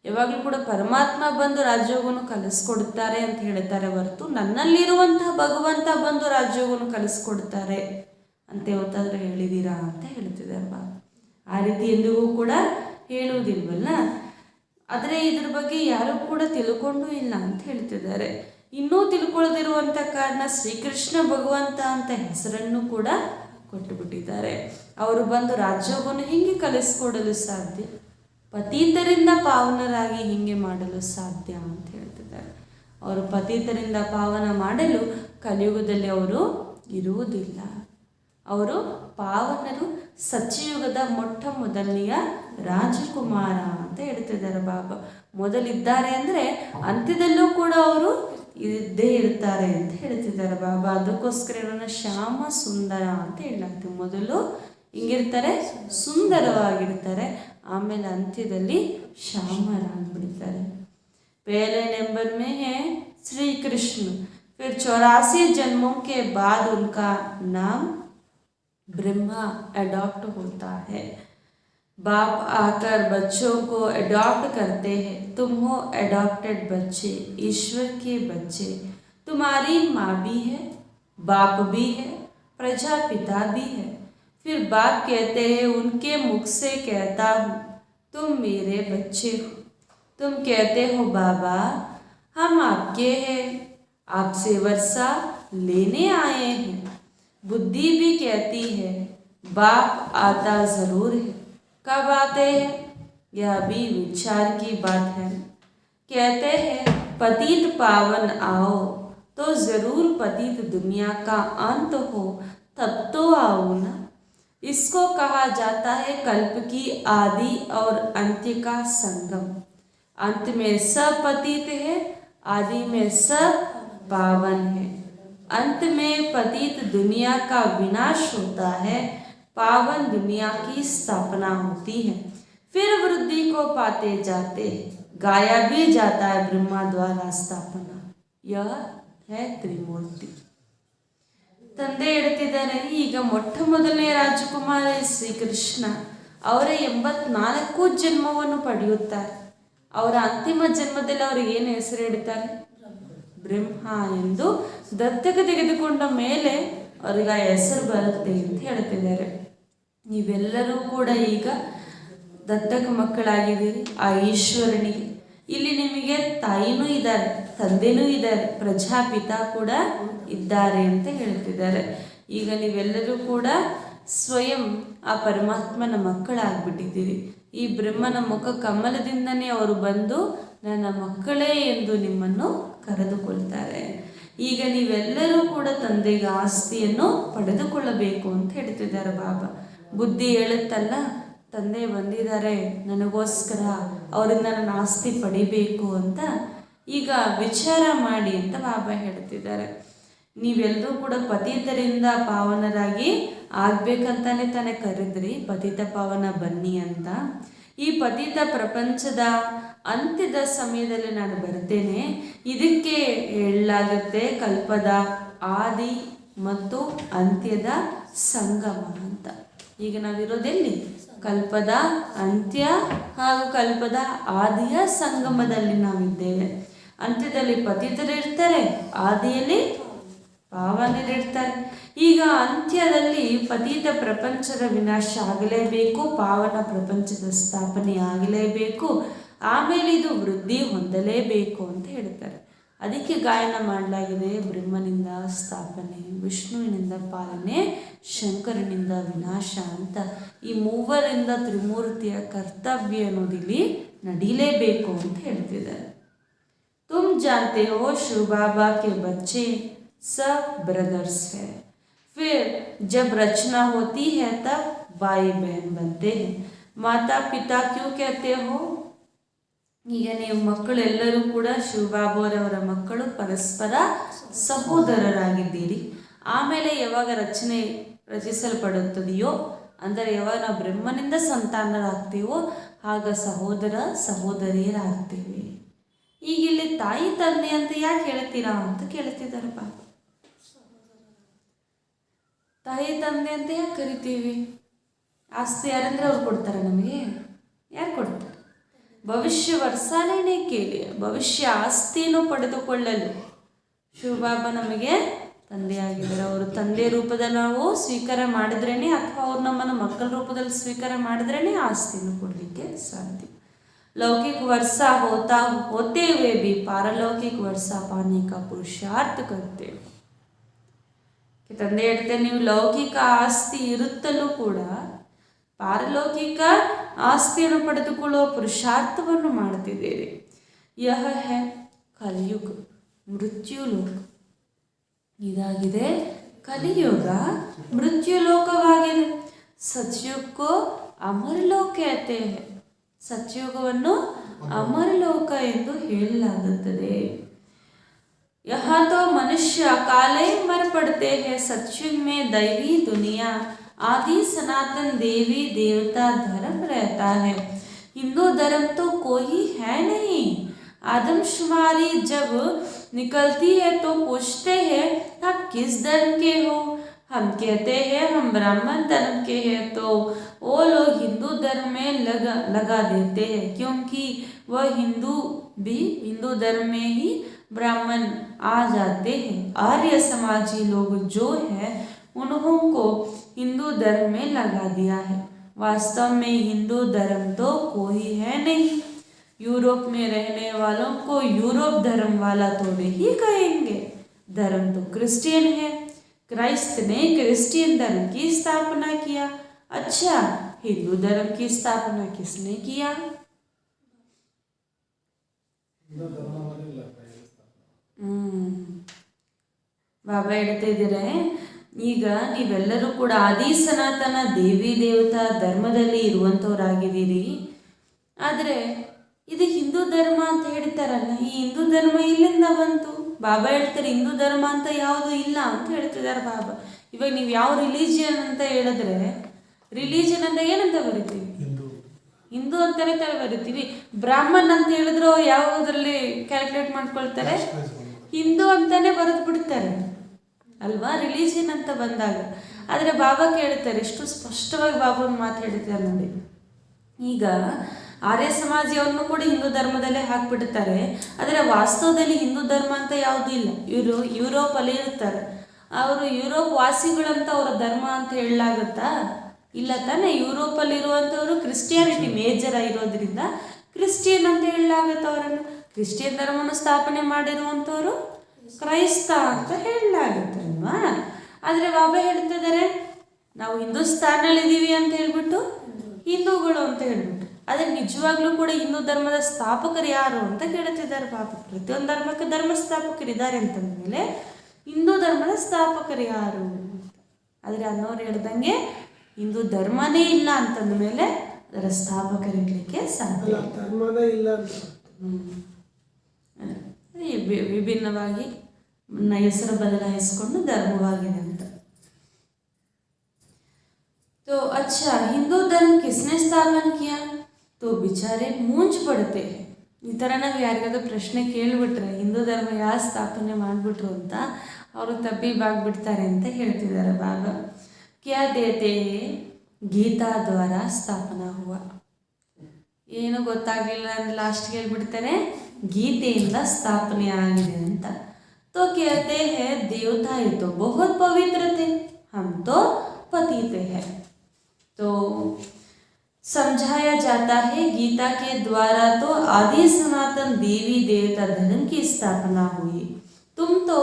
ಯಾವಾಗಲೂ ಕೂಡ ಪರಮಾತ್ಮ ಬಂದು ರಾಜಯೋಗವನ್ನು ಕಲಿಸ್ಕೊಡ್ತಾರೆ ಅಂತ ಹೇಳ್ತಾರೆ ಹೊರತು ನನ್ನಲ್ಲಿರುವಂತಹ ಭಗವಂತ ಬಂದು ರಾಜಯೋಗವನ್ನು ಕಲಿಸ್ಕೊಡ್ತಾರೆ ಅಂತ ಯಾವತ್ತಾದ್ರೂ ಹೇಳಿದ್ದೀರಾ ಅಂತ ಹೇಳ್ತಿದ್ದಾರೆ ಬಾ. ಆ ರೀತಿ ಎಂದಿಗೂ ಕೂಡ ಹೇಳುವುದಿಲ್ವಲ್ಲ. ಆದರೆ ಇದ್ರ ಬಗ್ಗೆ ಯಾರೂ ಕೂಡ ತಿಳ್ಕೊಂಡು ಇಲ್ಲ ಅಂತ ಹೇಳ್ತಿದ್ದಾರೆ. ಇನ್ನೂ ತಿಳ್ಕೊಳ್ಳದಿರುವಂಥ ಕಾರಣ ಶ್ರೀಕೃಷ್ಣ ಭಗವಂತ ಅಂತ ಹೆಸರನ್ನು ಕೂಡ ಕೊಟ್ಟುಬಿಟ್ಟಿದ್ದಾರೆ. ಅವರು ಬಂದು ರಾಜಯೋಗವನ್ನು ಹಿಂಗೆ ಕಲಿಸ್ಕೊಡಲು ಸಾಧ್ಯ, ಪತೀತರಿಂದ ಪಾವನರಾಗಿ ಹಿಂಗೆ ಮಾಡಲು ಸಾಧ್ಯ ಅಂತ ಹೇಳ್ತಿದ್ದಾರೆ. ಅವರು ಪತೀತರಿಂದ ಪಾವನ ಮಾಡಲು ಕಲಿಯುಗದಲ್ಲಿ ಅವರು ಇರುವುದಿಲ್ಲ. ಅವರು ಪಾವನರು, ಸತ್ಯಯುಗದ ಮೊಟ್ಟ ಮೊದಲನೆಯ ರಾಜಕುಮಾರ ಅಂತ ಹೇಳ್ತಿದ್ದಾರೆ ಬಾಬಾ. ಮೊದಲಿದ್ದಾರೆ ಅಂದರೆ ಅಂತ್ಯದಲ್ಲೂ ಕೂಡ ಅವರು ಇದ್ದೇ ಇರ್ತಾರೆ ಅಂತ ಹೇಳ್ತಿದ್ದಾರೆ ಬಾಬಾ. ಅದಕ್ಕೋಸ್ಕರ ಇವರನ್ನ ಶ್ಯಾಮ ಸುಂದರ ಅಂತ ಹೇಳಲಾಗ್ತದೆ. ಮೊದಲು ಹಿಂಗಿರ್ತಾರೆ, ಸುಂದರವಾಗಿರ್ತಾರೆ, ಆಮೇಲೆ ಅಂತ್ಯದಲ್ಲಿ ಶ್ಯಾಮರಾಗ್ಬಿಡ್ತಾರೆ. पहले नंबर में है श्री कृष्ण, फिर 84 जन्मों के बाद उनका नाम ब्रह्मा अडॉप्ट होता है। बाप आकर बच्चों को अडॉप्ट करते हैं। तुम हो अडॉप्टेड बच्चे, ईश्वर के बच्चे। तुम्हारी माँ भी है, बाप भी है, प्रजापिता भी है। फिर बाप कहते हैं, उनके मुख से कहता हूँ, तुम मेरे बच्चे हो। तुम कहते हो बाबा हम आपके हैं, आपसे वर्षा लेने आए हैं। बुद्धि भी कहती है बाप आता ज़रूर है, कब आते हैं यह भी विचार की बात है। कहते हैं पतित पावन आओ, तो ज़रूर पतित दुनिया का अंत हो, तब तो आओ ना। इसको कहा जाता है कल्प की आदि और अंत्य का संगम। अंत में सब पतित है, आदि में सब पावन है। अंत में पतित दुनिया का विनाश होता है, पावन दुनिया की स्थापना होती है। फिर वृद्धि को पाते जाते हैं, गाया भी जाता है ब्रह्मा द्वारा स्थापना। यह है त्रिमूर्ति। ತಂದೆ ಹೇಳ್ತಿದ್ದಾರೆ, ಈಗ ಮೊಟ್ಟ ಮೊದಲನೇ ರಾಜಕುಮಾರ ಶ್ರೀಕೃಷ್ಣ ಅವರ 84 ಜನ್ಮವನ್ನು ಪಡೆಯುತ್ತಾರೆ. ಅವರ ಅಂತಿಮ ಜನ್ಮದಲ್ಲಿ ಅವರು ಏನು ಹೆಸರು ಇಡ್ತಾರೆ? ಬ್ರಹ್ಮ ಎಂದು ದತ್ತಕ ತೆಗೆದುಕೊಂಡ ಮೇಲೆ ಅವ್ರಿಗೆ ಆ ಹೆಸರು ಬರುತ್ತೆ ಅಂತ ಹೇಳ್ತಿದ್ದಾರೆ. ನೀವೆಲ್ಲರೂ ಕೂಡ ಈಗ ದತ್ತಕ ಮಕ್ಕಳಾಗಿದ್ದೀರಿ ಆ ಈಶ್ವರನಿಗೆ. ಇಲ್ಲಿ ನಿಮಗೆ ತಾಯಿನೂ ಇದ್ದಾರೆ, ತಂದೆನೂ ಇದ್ದಾರೆ, ಪ್ರಜಾಪಿತ ಕೂಡ ಇದ್ದಾರೆ ಅಂತ ಹೇಳ್ತಿದ್ದಾರೆ. ಈಗ ನೀವೆಲ್ಲರೂ ಕೂಡ ಸ್ವಯಂ ಆ ಪರಮಾತ್ಮನ ಮಕ್ಕಳಾಗ್ಬಿಟ್ಟಿದ್ದೀರಿ. ಈ ಬ್ರಹ್ಮನ ಮುಖ ಕಮಲದಿಂದನೇ ಅವರು ಬಂದು ನನ್ನ ಮಕ್ಕಳೇ ಎಂದು ನಿಮ್ಮನ್ನು ಕರೆದುಕೊಳ್ತಾರೆ. ಈಗ ನೀವೆಲ್ಲರೂ ಕೂಡ ತಂದೆಗೆ ಆಸ್ತಿಯನ್ನು ಪಡೆದುಕೊಳ್ಳಬೇಕು ಅಂತ ಹೇಳ್ತಿದ್ದಾರೆ ಬಾಬಾ. ಬುದ್ಧಿ ಹೇಳುತ್ತಲ್ಲ, ತಂದೆ ಬಂದಿದ್ದಾರೆ ನನಗೋಸ್ಕರ, ಅವರಿಂದ ನನ್ನ ಆಸ್ತಿ ಪಡಿಬೇಕು ಅಂತ. ಈಗ ವಿಚಾರ ಮಾಡಿ ಅಂತ ಬಾಬಾ ಹೇಳ್ತಿದ್ದಾರೆ. ನೀವೆಲ್ಲರೂ ಕೂಡ ಪತಿತರಿಂದ ಪಾವನರಾಗಿ ಆಗ್ಬೇಕಂತಾನೆ ತಾನೇ ಕರೆದ್ರಿ, ಪತಿತ ಪಾವನ ಬನ್ನಿ ಅಂತ. ಈ ಪತಿತ ಪ್ರಪಂಚದ ಅಂತ್ಯದ ಸಮಯದಲ್ಲಿ ನಾನು ಬರ್ತೇನೆ. ಇದಕ್ಕೆ ಹೇಳಲಾಗುತ್ತೆ ಕಲ್ಪದ ಆದಿ ಮತ್ತು ಅಂತ್ಯದ ಸಂಗಮ ಅಂತ. ಈಗ ನಾವಿರೋದೆಲ್ಲಿ? ಕಲ್ಪದ ಅಂತ್ಯ ಹಾಗೂ ಕಲ್ಪದ ಆದಿಯ ಸಂಗಮದಲ್ಲಿ ನಾವಿದ್ದೇವೆ. ಅಂತ್ಯದಲ್ಲಿ ಪತಿತರಿರ್ತಾರೆ, ಆದಿಯಲ್ಲಿ ಪಾವನರಿರ್ತಾರೆ. ಈಗ ಅಂತ್ಯದಲ್ಲಿ ಪತಿತ ಪ್ರಪಂಚದ ವಿನಾಶ ಆಗಲೇಬೇಕು, ಪಾವನ ಪ್ರಪಂಚದ ಸ್ಥಾಪನೆ ಆಗಲೇಬೇಕು, ಆಮೇಲೆ ಇದು ವೃದ್ಧಿ ಹೊಂದಲೇಬೇಕು ಅಂತ ಹೇಳ್ತಾರೆ. ಅದಕ್ಕೆ ಗಾಯನ ಮಾಡಲಾಗಿದೆ, ಬ್ರಹ್ಮನಿಂದ ಸ್ಥಾಪನೆ, ವಿಷ್ಣುವಿನಿಂದ ಪಾಲನೆ, ಶಂಕರನಿಂದ ವಿನಾಶ ಅಂತ. ಈ ಮೂವರಿಂದ ತ್ರಿಮೂರ್ತಿಯ ಕರ್ತವ್ಯ ಅನ್ನೋದಿಲ್ಲಿ ನಡೀಲೇಬೇಕು ಅಂತ ಹೇಳ್ತಿದ್ದಾರೆ. तुम जानते हो शिव बाबा के बच्चे सब ब्रदर्स हैं। फिर जब रचना होती है तब भाई बहन बनते हैं। ಮಾತಾ ಪಿತಾ ಕ್ಯೂ कहते हो. ಈಗ ನೀವು ಮಕ್ಕಳೆಲ್ಲರೂ ಕೂಡ ಶಿವಬಾಬುರವರ ಮಕ್ಕಳು, ಪರಸ್ಪರ ಸಹೋದರರಾಗಿದ್ದೀರಿ. ಆಮೇಲೆ ಯಾವಾಗ ರಚಿಸಲ್ಪಡುತ್ತದೆಯೋ, ಅಂದರೆ ಯಾವಾಗ ನಾವು ಬ್ರಹ್ಮನಿಂದ ಸಂತಾನರಾಗ್ತೀವೋ ಆಗ ಸಹೋದರ ಸಹೋದರಿಯರಾಗ್ತೀವಿ. ಈಗ ಇಲ್ಲಿ ತಾಯಿ ತಂದೆ ಅಂತ ಯಾಕೆ ಹೇಳ್ತೀರಾ ಅಂತ ಕೇಳ್ತಿದ್ದಾರೆ ಪಾಪ. ತಾಯಿ ತಂದೆ ಅಂತ ಯಾಕೆ ಕರಿತೀವಿ? ಆಸ್ತಿ ಯಾರಂದ್ರೆ ಅವ್ರು ಕೊಡ್ತಾರೆ ನಮಗೆ? ಯಾರು ಕೊಡ್ತಾರೆ? ಭವಿಷ್ಯ ವರ್ಸಾಲೇನೆ ಕೇಳಿ, ಭವಿಷ್ಯ ಆಸ್ತಿಯನ್ನು ಪಡೆದುಕೊಳ್ಳಲು ಶಿವಬಾಬಾ ನಮಗೆ ತಂದೆಯಾಗಿದ್ದಾರೆ. ಅವರು ತಂದೆ ರೂಪದಲ್ಲಿ ನಾವು ಸ್ವೀಕಾರ ಮಾಡಿದ್ರೇನೆ, ಅಥವಾ ಅವ್ರು ನಮ್ಮನ್ನು ಮಕ್ಕಳ ರೂಪದಲ್ಲಿ ಸ್ವೀಕಾರ ಮಾಡಿದ್ರೇನೆ ಆಸ್ತಿಯನ್ನು ಕೊಡಲಿಕ್ಕೆ ಸಾಧ್ಯ. लौकिक वर्षा होते हुए भी पारलौकिक वर्षा पाने का पुरुषार्थ करते. ತಂದೆ ಹೇಳ್ತಾರೆ, ನೀವು ಲೌಕಿಕ ಆಸ್ತಿ ಇರುತ್ತಲೂ ಕೂಡ ಪಾರಲೌಕಿಕ ಆಸ್ತಿಯನ್ನು ಪಡೆದುಕೊಳ್ಳುವ ಪುರುಷಾರ್ಥವನ್ನು ಮಾಡ್ತಿದ್ದೀರಿ. ಯಹ ಹೈ ಕಲಿಯುಗ ಮೃತ್ಯುಲೋಕ. ಇದಾಗಿದೆ ಕಲಿಯುಗ, ಮೃತ್ಯುಲೋಕವಾಗಿದೆ. ಸತ್ಯುಗಕ್ಕೂ ಅಮರಲೋಕ कहते हैं. ಸತ್ಯುಗವನ್ನು ಅಮರಲೋಕ ಎಂದು ಹೇಳಲಾಗುತ್ತದೆ. यहाँ तो मनुष्य काले मर पड़ते हैं. सत्युग में दैवी दुनिया आदि सनातन देवी देवता धर्म रहता है. हिंदू धर्म तो कोई है नहीं. आदमशुमारी जब निकलती है तो पूछते हैं आप किस धर्म के हो? हम कहते हैं हम ब्राह्मण धर्म के हैं, तो वो लोग हिंदू धर्म में लगा देते हैं, क्योंकि वह हिंदू धर्म में ही ब्राह्मण आ जाते हैं. आर्य समाजी लोग जो है उनको हिंदू धर्म में लगा दिया है. वास्तव में हिंदू धर्म तो कोई है नहीं. यूरोप में रहने वालों को यूरोप धर्म वाला थोड़े ही कहेंगे. धर्म तो क्रिश्चियन है. क्राइस्ट ने क्रिश्चियन धर्म की स्थापना किया. अच्छा, हिंदू धर्म की स्थापना किसने किया? ಬಾಬಾ ಹೇಳ್ತಾ ಇದ್ದಾರೆ, ಈಗ ನೀವೆಲ್ಲರೂ ಕೂಡ ಆದಿ ಸನಾತನ ದೇವಿ ದೇವತಾ ಧರ್ಮದಲ್ಲಿ ಇರುವಂಥವ್ರಾಗಿದ್ದೀರಿ. ಆದರೆ ಇದು ಹಿಂದೂ ಧರ್ಮ ಅಂತ ಹೇಳ್ತಾರಲ್ಲ, ಈ ಹಿಂದೂ ಧರ್ಮ ಇಲ್ಲಿಂದ ಬಂತು? ಬಾಬಾ ಹೇಳ್ತಾರೆ ಹಿಂದೂ ಧರ್ಮ ಅಂತ ಯಾವುದು ಇಲ್ಲ ಅಂತ ಹೇಳ್ತಿದ್ದಾರೆ ಬಾಬಾ. ಇವಾಗ ನೀವು ಯಾವ ರಿಲಿಜಿಯನ್ ಅಂತ ಹೇಳಿದ್ರೆ, ರಿಲಿಜಿಯನ್ ಅಂತ ಏನಂತ ಬರಿತೀವಿ? ಹಿಂದೂ ಅಂತಾನೆ ಬರಿತೀವಿ. ಬ್ರಾಹ್ಮಣ್ ಅಂತ ಹೇಳಿದ್ರು ಯಾವುದರಲ್ಲಿ ಕ್ಯಾಲ್ಕುಲೇಟ್ ಮಾಡ್ಕೊಳ್ತಾರೆ? ಹಿಂದೂ ಅಂತಾನೆ ಬರೆದು ಬಿಡ್ತಾರೆ ಅಲ್ವಾ, ರಿಲಿಜಿಯನ್ ಅಂತ ಬಂದಾಗ. ಆದರೆ ಬಾಬಾ ಕೇಳ್ತಾರೆ, ಎಷ್ಟು ಸ್ಪಷ್ಟವಾಗಿ ಬಾಬಾ ಒಂದು ಮಾತು ಹೇಳ್ತಾರೆ ನೋಡಿ. ಈಗ ಆರ್ಯ ಸಮಾಜಿಯವ್ರನ್ನು ಕೂಡ ಹಿಂದೂ ಧರ್ಮದಲ್ಲೇ ಹಾಕ್ಬಿಡ್ತಾರೆ. ಆದರೆ ವಾಸ್ತವದಲ್ಲಿ ಹಿಂದೂ ಧರ್ಮ ಅಂತ ಯಾವುದೂ ಇಲ್ಲ. ಇವರು ಯುರೋಪಲ್ಲಿ ಇರ್ತಾರೆ, ಅವರು ಯುರೋಪ್ ವಾಸಿಗಳಂತ ಅವರ ಧರ್ಮ ಅಂತ ಹೇಳಲಾಗುತ್ತಾ? ಇಲ್ಲ ತಾನೆ. ಯುರೋಪಲ್ಲಿ ಇರುವಂಥವರು ಕ್ರಿಶ್ಚಿಯಾನಿಟಿ ಮೇಜರ್ ಆಗಿರೋದ್ರಿಂದ ಕ್ರಿಶ್ಚಿಯನ್ ಅಂತ ಹೇಳಲಾಗುತ್ತೆ ಅವರನ್ನು. ಕ್ರಿಶ್ಚಿಯನ್ ಧರ್ಮವನ್ನು ಸ್ಥಾಪನೆ ಮಾಡಿರುವಂಥವ್ರು ಕ್ರೈಸ್ತ ಅಂತ ಹೇಳಲಾಗುತ್ತೆ ಅಲ್ವಾ. ಆದರೆ ಬಾಬಾ ಹೇಳ್ತಿದ್ದಾರೆ, ನಾವು ಹಿಂದೂಸ್ತಾನಲ್ಲಿದ್ದೀವಿ ಅಂತ ಹೇಳ್ಬಿಟ್ಟು ಹಿಂದೂಗಳು ಅಂತ ಹೇಳ್ಬಿಟ್ಟು. ಆದರೆ ನಿಜವಾಗ್ಲೂ ಕೂಡ ಹಿಂದೂ ಧರ್ಮದ ಸ್ಥಾಪಕರು ಯಾರು ಅಂತ ಕೇಳ್ತಿದ್ದಾರೆ ಬಾಬಾ. ಪ್ರತಿಯೊಂದು ಧರ್ಮಕ್ಕೆ ಧರ್ಮ ಸ್ಥಾಪಕರಿದ್ದಾರೆ ಅಂತಂದಮೇಲೆ ಹಿಂದೂ ಧರ್ಮದ ಸ್ಥಾಪಕರು ಯಾರು ಅಂತ. ಆದರೆ ಅನ್ನೋರು ಹೇಳ್ದಂಗೆ ಹಿಂದೂ ಧರ್ಮನೇ ಇಲ್ಲ ಅಂತಂದ ಮೇಲೆ ಅದರ ಸ್ಥಾಪಕರಿರ್ಲಿಕ್ಕೆ ಸಾಧ್ಯ ಇಲ್ಲ. ವಿಭಿನ್ನವಾಗಿ ಹೆಸರು ಬದಲಾಯಿಸಿಕೊಂಡು ಧರ್ಮವಾಗಿದೆ ಅಂತ. तो अच्छा, हिंदू धर्म किसने स्थापन किया? तो बेचारे मूंझ पड़ते हैं. ಈ ಥರ ನಾವು ಯಾರಿಗಾದ್ರೂ ಪ್ರಶ್ನೆ ಕೇಳಿಬಿಟ್ರೆ ಹಿಂದೂ ಧರ್ಮ ಯಾರು ಸ್ಥಾಪನೆ ಮಾಡಿಬಿಟ್ರು ಅಂತ ಅವರು ತಬ್ಬಿಬಾಗ್ಬಿಡ್ತಾರೆ ಅಂತ ಹೇಳ್ತಿದ್ದಾರೆ ಬಾಬಾ. ಕ್ಯಾ ದೇತೆ ಗೀತಾ ದ್ವಾರ ಸ್ಥಾಪನಾ ಹುವ. ಏನು ಗೊತ್ತಾಗಲಿಲ್ಲ ಅಂದರೆ ಲಾಸ್ಟ್ಗೆ ಹೇಳ್ಬಿಡ್ತಾರೆ ಗೀತೆಯಿಂದ ಸ್ಥಾಪನೆ ಆಗಿದೆ ಅಂತ. तो कहते हैं देवता ही तो बहुत पवित्र थे, हम तो पतित हैं. तो समझाया जाता है गीता के द्वारा तो आदि सनातन देवी देवता धर्म की स्थापना हुई. तुम तो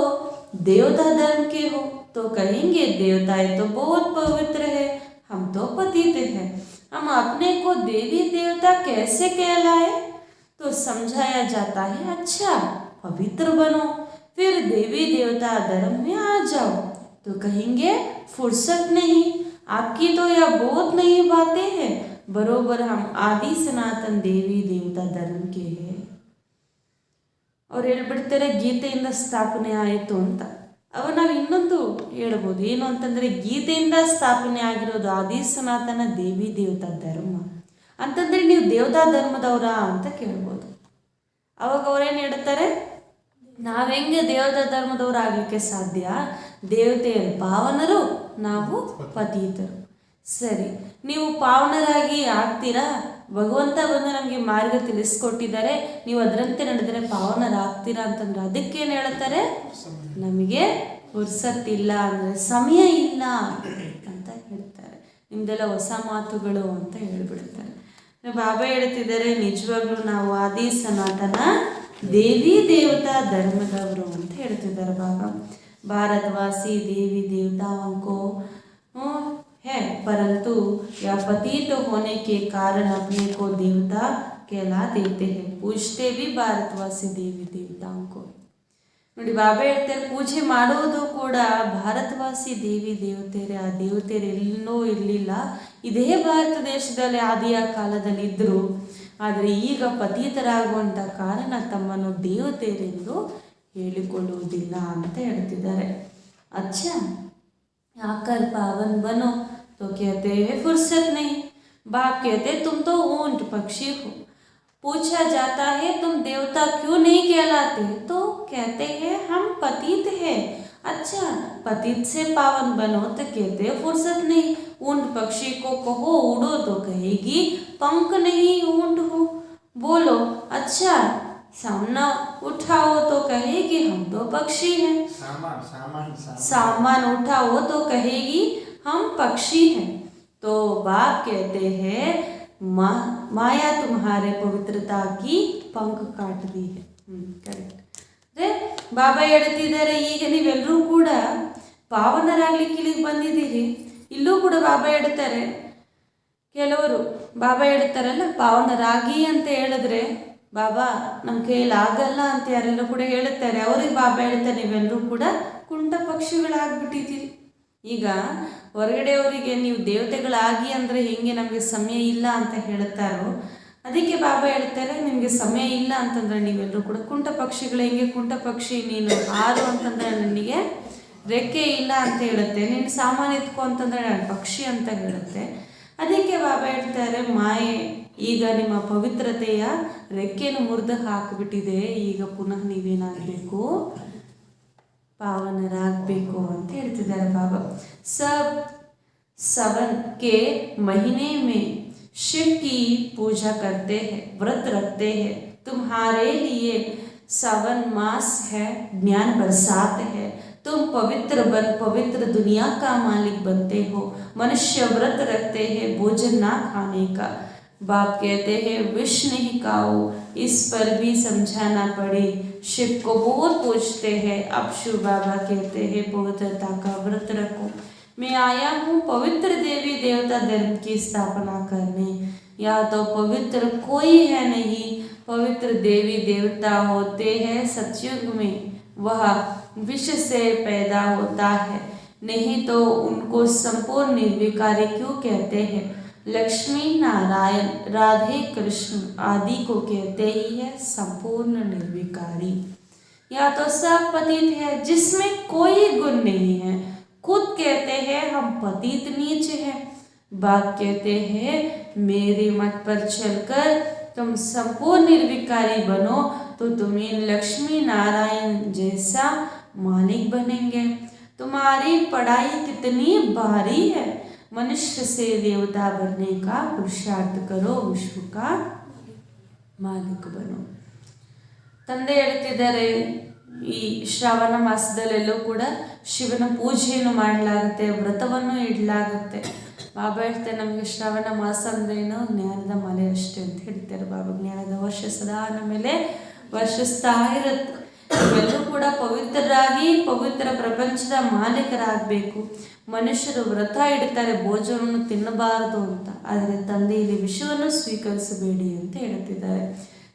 देवता धर्म के हो, तो कहेंगे देवताएं तो बहुत पवित्र है, हम तो पतित हैं. हम अपने को देवी देवता कैसे कहलाए? तो समझाया जाता है अच्छा पवित्र बनो, फिर देवी देवता धर्म में आ जाओ. तो कहेंगे फुर्सत नहीं, आपकी तो यह बहुत नई बातें हैं, बरोबर हम आदि सनातन देवी देवता धर्म के है. ಅವ್ರು ಹೇಳ್ಬಿಡ್ತಾರೆ ಗೀತೆಯಿಂದ ಸ್ಥಾಪನೆ ಆಯಿತು ಅಂತ. ಅವ ನಾವು ಇನ್ನೊಂದು ಹೇಳ್ಬೋದು, ಏನು ಅಂತಂದರೆ ಗೀತೆಯಿಂದ ಸ್ಥಾಪನೆ ಆಗಿರೋದು ಆದಿ ಸನಾತನ ದೇವಿ ದೇವತಾ ಧರ್ಮ ಅಂತಂದರೆ ನೀವು ದೇವತಾ ಧರ್ಮದವರ ಅಂತ ಕೇಳ್ಬೋದು. ಅವಾಗ ಅವ್ರೇನು ಹೇಳ್ತಾರೆ, ನಾವು ಹೆಂಗೆ ದೇವತಾ ಧರ್ಮದವ್ರು ಆಗಲಿಕ್ಕೆ ಸಾಧ್ಯ? ದೇವತೆಯರು ಪಾವನರು, ನಾವು ಪತೀತರು. ಸರಿ, ನೀವು ಪಾವನರಾಗಿ ಆಗ್ತೀರಾ? ಭಗವಂತ ಬಂದು ನಮಗೆ ಮಾರ್ಗ ತಿಳಿಸ್ಕೊಟ್ಟಿದ್ದಾರೆ, ನೀವು ಅದರಂತೆ ನಡೆದರೆ ಪಾವನರಾಗ್ತೀರಾ ಅಂತಂದ್ರೆ ಅದಕ್ಕೇನು ಹೇಳ್ತಾರೆ? ನಮಗೆ ಪುರ್ಸತ್ತಿಲ್ಲ ಅಂದರೆ ಸಮಯ ಇಲ್ಲ ಅಂತ ಹೇಳ್ತಾರೆ. ನಿಮ್ದೆಲ್ಲ ಹೊಸ ಮಾತುಗಳು ಅಂತ ಹೇಳ್ಬಿಡ್ತಾರೆ. ಬಾಬಾ ಹೇಳ್ತಿದ್ದಾರೆ, ನಿಜವಾಗ್ಲೂ ನಾವು ಆದಿ ಸನಾತನ ದೇವಿ ದೇವತಾ ಧರ್ಮದವರು ಅಂತ ಹೇಳ್ತಿದ್ದಾರೆ ಬಾಬಾ. ಭಾರತವಾಸಿ ದೇವಿ देवताओं को है, परंतु या पतित होने के कारण अपने को देवता कहला देते हैं, पूजते भी भारतवासी देवी देवताओं को. ನೋಡಿ, ಬಾಬಾ ಹೇಳ್ತಾರೆ ಪೂಜೆ ಮಾಡೋದು ಕೂಡ ಭಾರತವಾಸಿ ದೇವಿ ದೇವತೆಯರೇ. ಆ ದೇವತೆಯರು ಎಲ್ಲೋ ಇರಲಿಲ್ಲ, ಇದೇ ಭಾರತ ದೇಶದಲ್ಲಿ ಆದಿಯ ಕಾಲದಲ್ಲಿ ಇದ್ದರು. ಆದರೆ ಈಗ ಪತೀತರಾಗುವಂಥ ಕಾರಣ ತಮ್ಮನ್ನು ದೇವತೆಯರೆಂದು ಹೇಳಿಕೊಳ್ಳುವುದಿಲ್ಲ ಅಂತ ಹೇಳ್ತಿದ್ದಾರೆ. ಅಚ್ಚಾ, आकर पावन बनो तो कहते हैं फुर्सत नहीं. बाप कहते तुम तो ऊंट पक्षी हो. पूछा जाता है तुम देवता क्यों नहीं कहलाते? तो कहते हैं हम पतित हैं. अच्छा, पतित से पावन बनो तो कहते हैं फुर्सत नहीं. ऊंट पक्षी को कहो उड़ो तो कहेगी पंख नहीं ऊंट हो. बोलो अच्छा सामना उठाओ तो कहेगी हम तो पक्षी हैं. सामान उठाओ तो कहेगी हम पक्षी हैं. तो बाप कहते हैं माया तुम्हारे पवित्रता की पंख काट दी है. करेक्ट. ಅದೇ ಬಾಬಾ ಹೇಳ್ತಿದ್ದಾರೆ, ಈಗ ನೀವೆಲ್ಲರೂ ಕೂಡ ಪಾವನರಾಗ್ಲಿಕ್ಕೆ ಇಲ್ಲಿಗೆ ಬಂದಿದ್ದೀರಿ. ಇಲ್ಲೂ ಕೂಡ ಬಾಬಾ ಹೇಳ್ತಾರೆ, ಕೆಲವರು ಬಾಬಾ ಹೇಳ್ತಾರಲ್ಲ ಪಾವನರಾಗಿ ಅಂತ ಹೇಳಿದ್ರೆ ಬಾಬಾ ನಮ್ಮ ಕೈಯಲ್ಲಿ ಆಗಲ್ಲ ಅಂತ ಯಾರೆಲ್ಲರೂ ಕೂಡ ಹೇಳುತ್ತಾರೆ. ಅವ್ರಿಗೆ ಬಾಬಾ ಹೇಳ್ತಾರೆ, ನೀವೆಲ್ಲರೂ ಕೂಡ ಕುಂಟ ಪಕ್ಷಿಗಳಾಗ್ಬಿಟ್ಟಿದ್ದೀರಿ. ಈಗ ಹೊರಗಡೆಯವರಿಗೆ ನೀವು ದೇವತೆಗಳಾಗಿ ಅಂದರೆ ಹೆಂಗೆ ನಮಗೆ ಸಮಯ ಇಲ್ಲ ಅಂತ ಹೇಳ್ತಾರೋ, ಅದಕ್ಕೆ ಬಾಬಾ ಹೇಳ್ತಾರೆ ನಿಮಗೆ ಸಮಯ ಇಲ್ಲ ಅಂತಂದರೆ ನೀವೆಲ್ಲರೂ ಕೂಡ ಕುಂಟ ಪಕ್ಷಿಗಳು. ಹೆಂಗೆ ಕುಂಟ ಪಕ್ಷಿ ನೀನು ಹಾರು ಅಂತಂದರೆ ನನಗೆ ರೆಕ್ಕೆ ಇಲ್ಲ ಅಂತ ಹೇಳುತ್ತೆ, ನೀನು ಸಾಮಾನು ಎತ್ಕೊ ಅಂತಂದರೆ ನಾನು ಪಕ್ಷಿ ಅಂತ ಹೇಳುತ್ತೆ. ಅದಕ್ಕೆ ಬಾಬಾ ಹೇಳ್ತಾರೆ, ಮಾಯೆ ಈಗ ನಿಮ್ಮ ಪವಿತ್ರತೆಯ ರೆಕ್ಕೆಯನ್ನು ಮುರಿದು ಹಾಕಿಬಿಟ್ಟಿದೆ, ಈಗ ಪುನಃ ನೀವೇನಾಗಬೇಕು, ಪಾವನರಾಗಬೇಕು ಅಂತ ಹೇಳ್ತಿದ್ದಾರೆ ಬಾಬಾ. सावन के महीने में शिव की पूजा करते हैं, व्रत रखते हैं. तुम्हारे लिए सावन मास है, ज्ञान बरसात है. तुम पवित्र बन पवित्र दुनिया का मालिक बनते हो. मनुष्य व्रत रखते हैं भोजन ना खाने का. बाप कहते हैं विष नहीं खाओ, इस पर भी समझाना पड़े. शिव को बहुत पूजते हैं. अब शिव बाबा कहते हैं पवित्रता का व्रत रखो. मैं आया हूँ पवित्र देवी देवता धर्म की स्थापना करने. या तो पवित्र कोई है नहीं. पवित्र देवी देवता होते हैं सतयुग में, वह विष से पैदा होता है, नहीं तो उनको संपूर्ण निर्विकारी क्यों कहते हैं? लक्ष्मी नारायण राधे कृष्ण आदि को कहते ही है संपूर्ण निर्विकारी. या तो सब पतित है जिसमें कोई गुण नहीं है. खुद कहते हैं हम पतित नीच हैं. बाप कहते हैं मेरे मत पर चलकर तुम संपूर्ण निर्विकारी बनो तो तुम्हें लक्ष्मी नारायण जैसा मालिक बनेंगे. तुम्हारी पढ़ाई कितनी भारी है. मनुष्य से देवता बनने का पुरुषार्थ करो, विश्व का मालिक बनो. ತಂದೆ ಹೇಳ್ತಿದ್ದಾರೆ, ಈ ಶ್ರಾವಣ ಮಾಸದಲ್ಲೆಲ್ಲೂ ಕೂಡ ಶಿವನ ಪೂಜೆಯನ್ನು ಮಾಡಲಾಗುತ್ತೆ, ವ್ರತವನ್ನು ಇಡಲಾಗುತ್ತೆ. ಬಾಬಾ ಹೇಳ್ತಾರೆ ನಮಗೆ ಶ್ರಾವಣ ಮಾಸ ಅಂದ್ರೆ ಏನು, ಜ್ಞಾನದ ಮಲೆ ಅಷ್ಟೇ ಅಂತ ಹೇಳ್ತಾರೆ ಬಾಬಾ. ಜ್ಞಾನದ ವರ್ಷ ಸದಾ ನಮ್ಮ ಮೇಲೆ ವರ್ಷಿಸ್ತಾ ಇರುತ್ತೆ. ಇವೆಲ್ಲರೂ ಕೂಡ ಪವಿತ್ರರಾಗಿ ಪವಿತ್ರ ಪ್ರಪಂಚದ ಮಾಲೀಕರಾಗಬೇಕು. ಮನುಷ್ಯರು ವ್ರತ ಇಡ್ತಾರೆ ಭೋಜನವನ್ನು ತಿನ್ನಬಾರದು ಅಂತ, ಆದರೆ ತಂದೆ ಇಲ್ಲಿ ವಿಷವನ್ನು ಸ್ವೀಕರಿಸಬೇಡಿ ಅಂತ ಹೇಳ್ತಿದ್ದಾರೆ.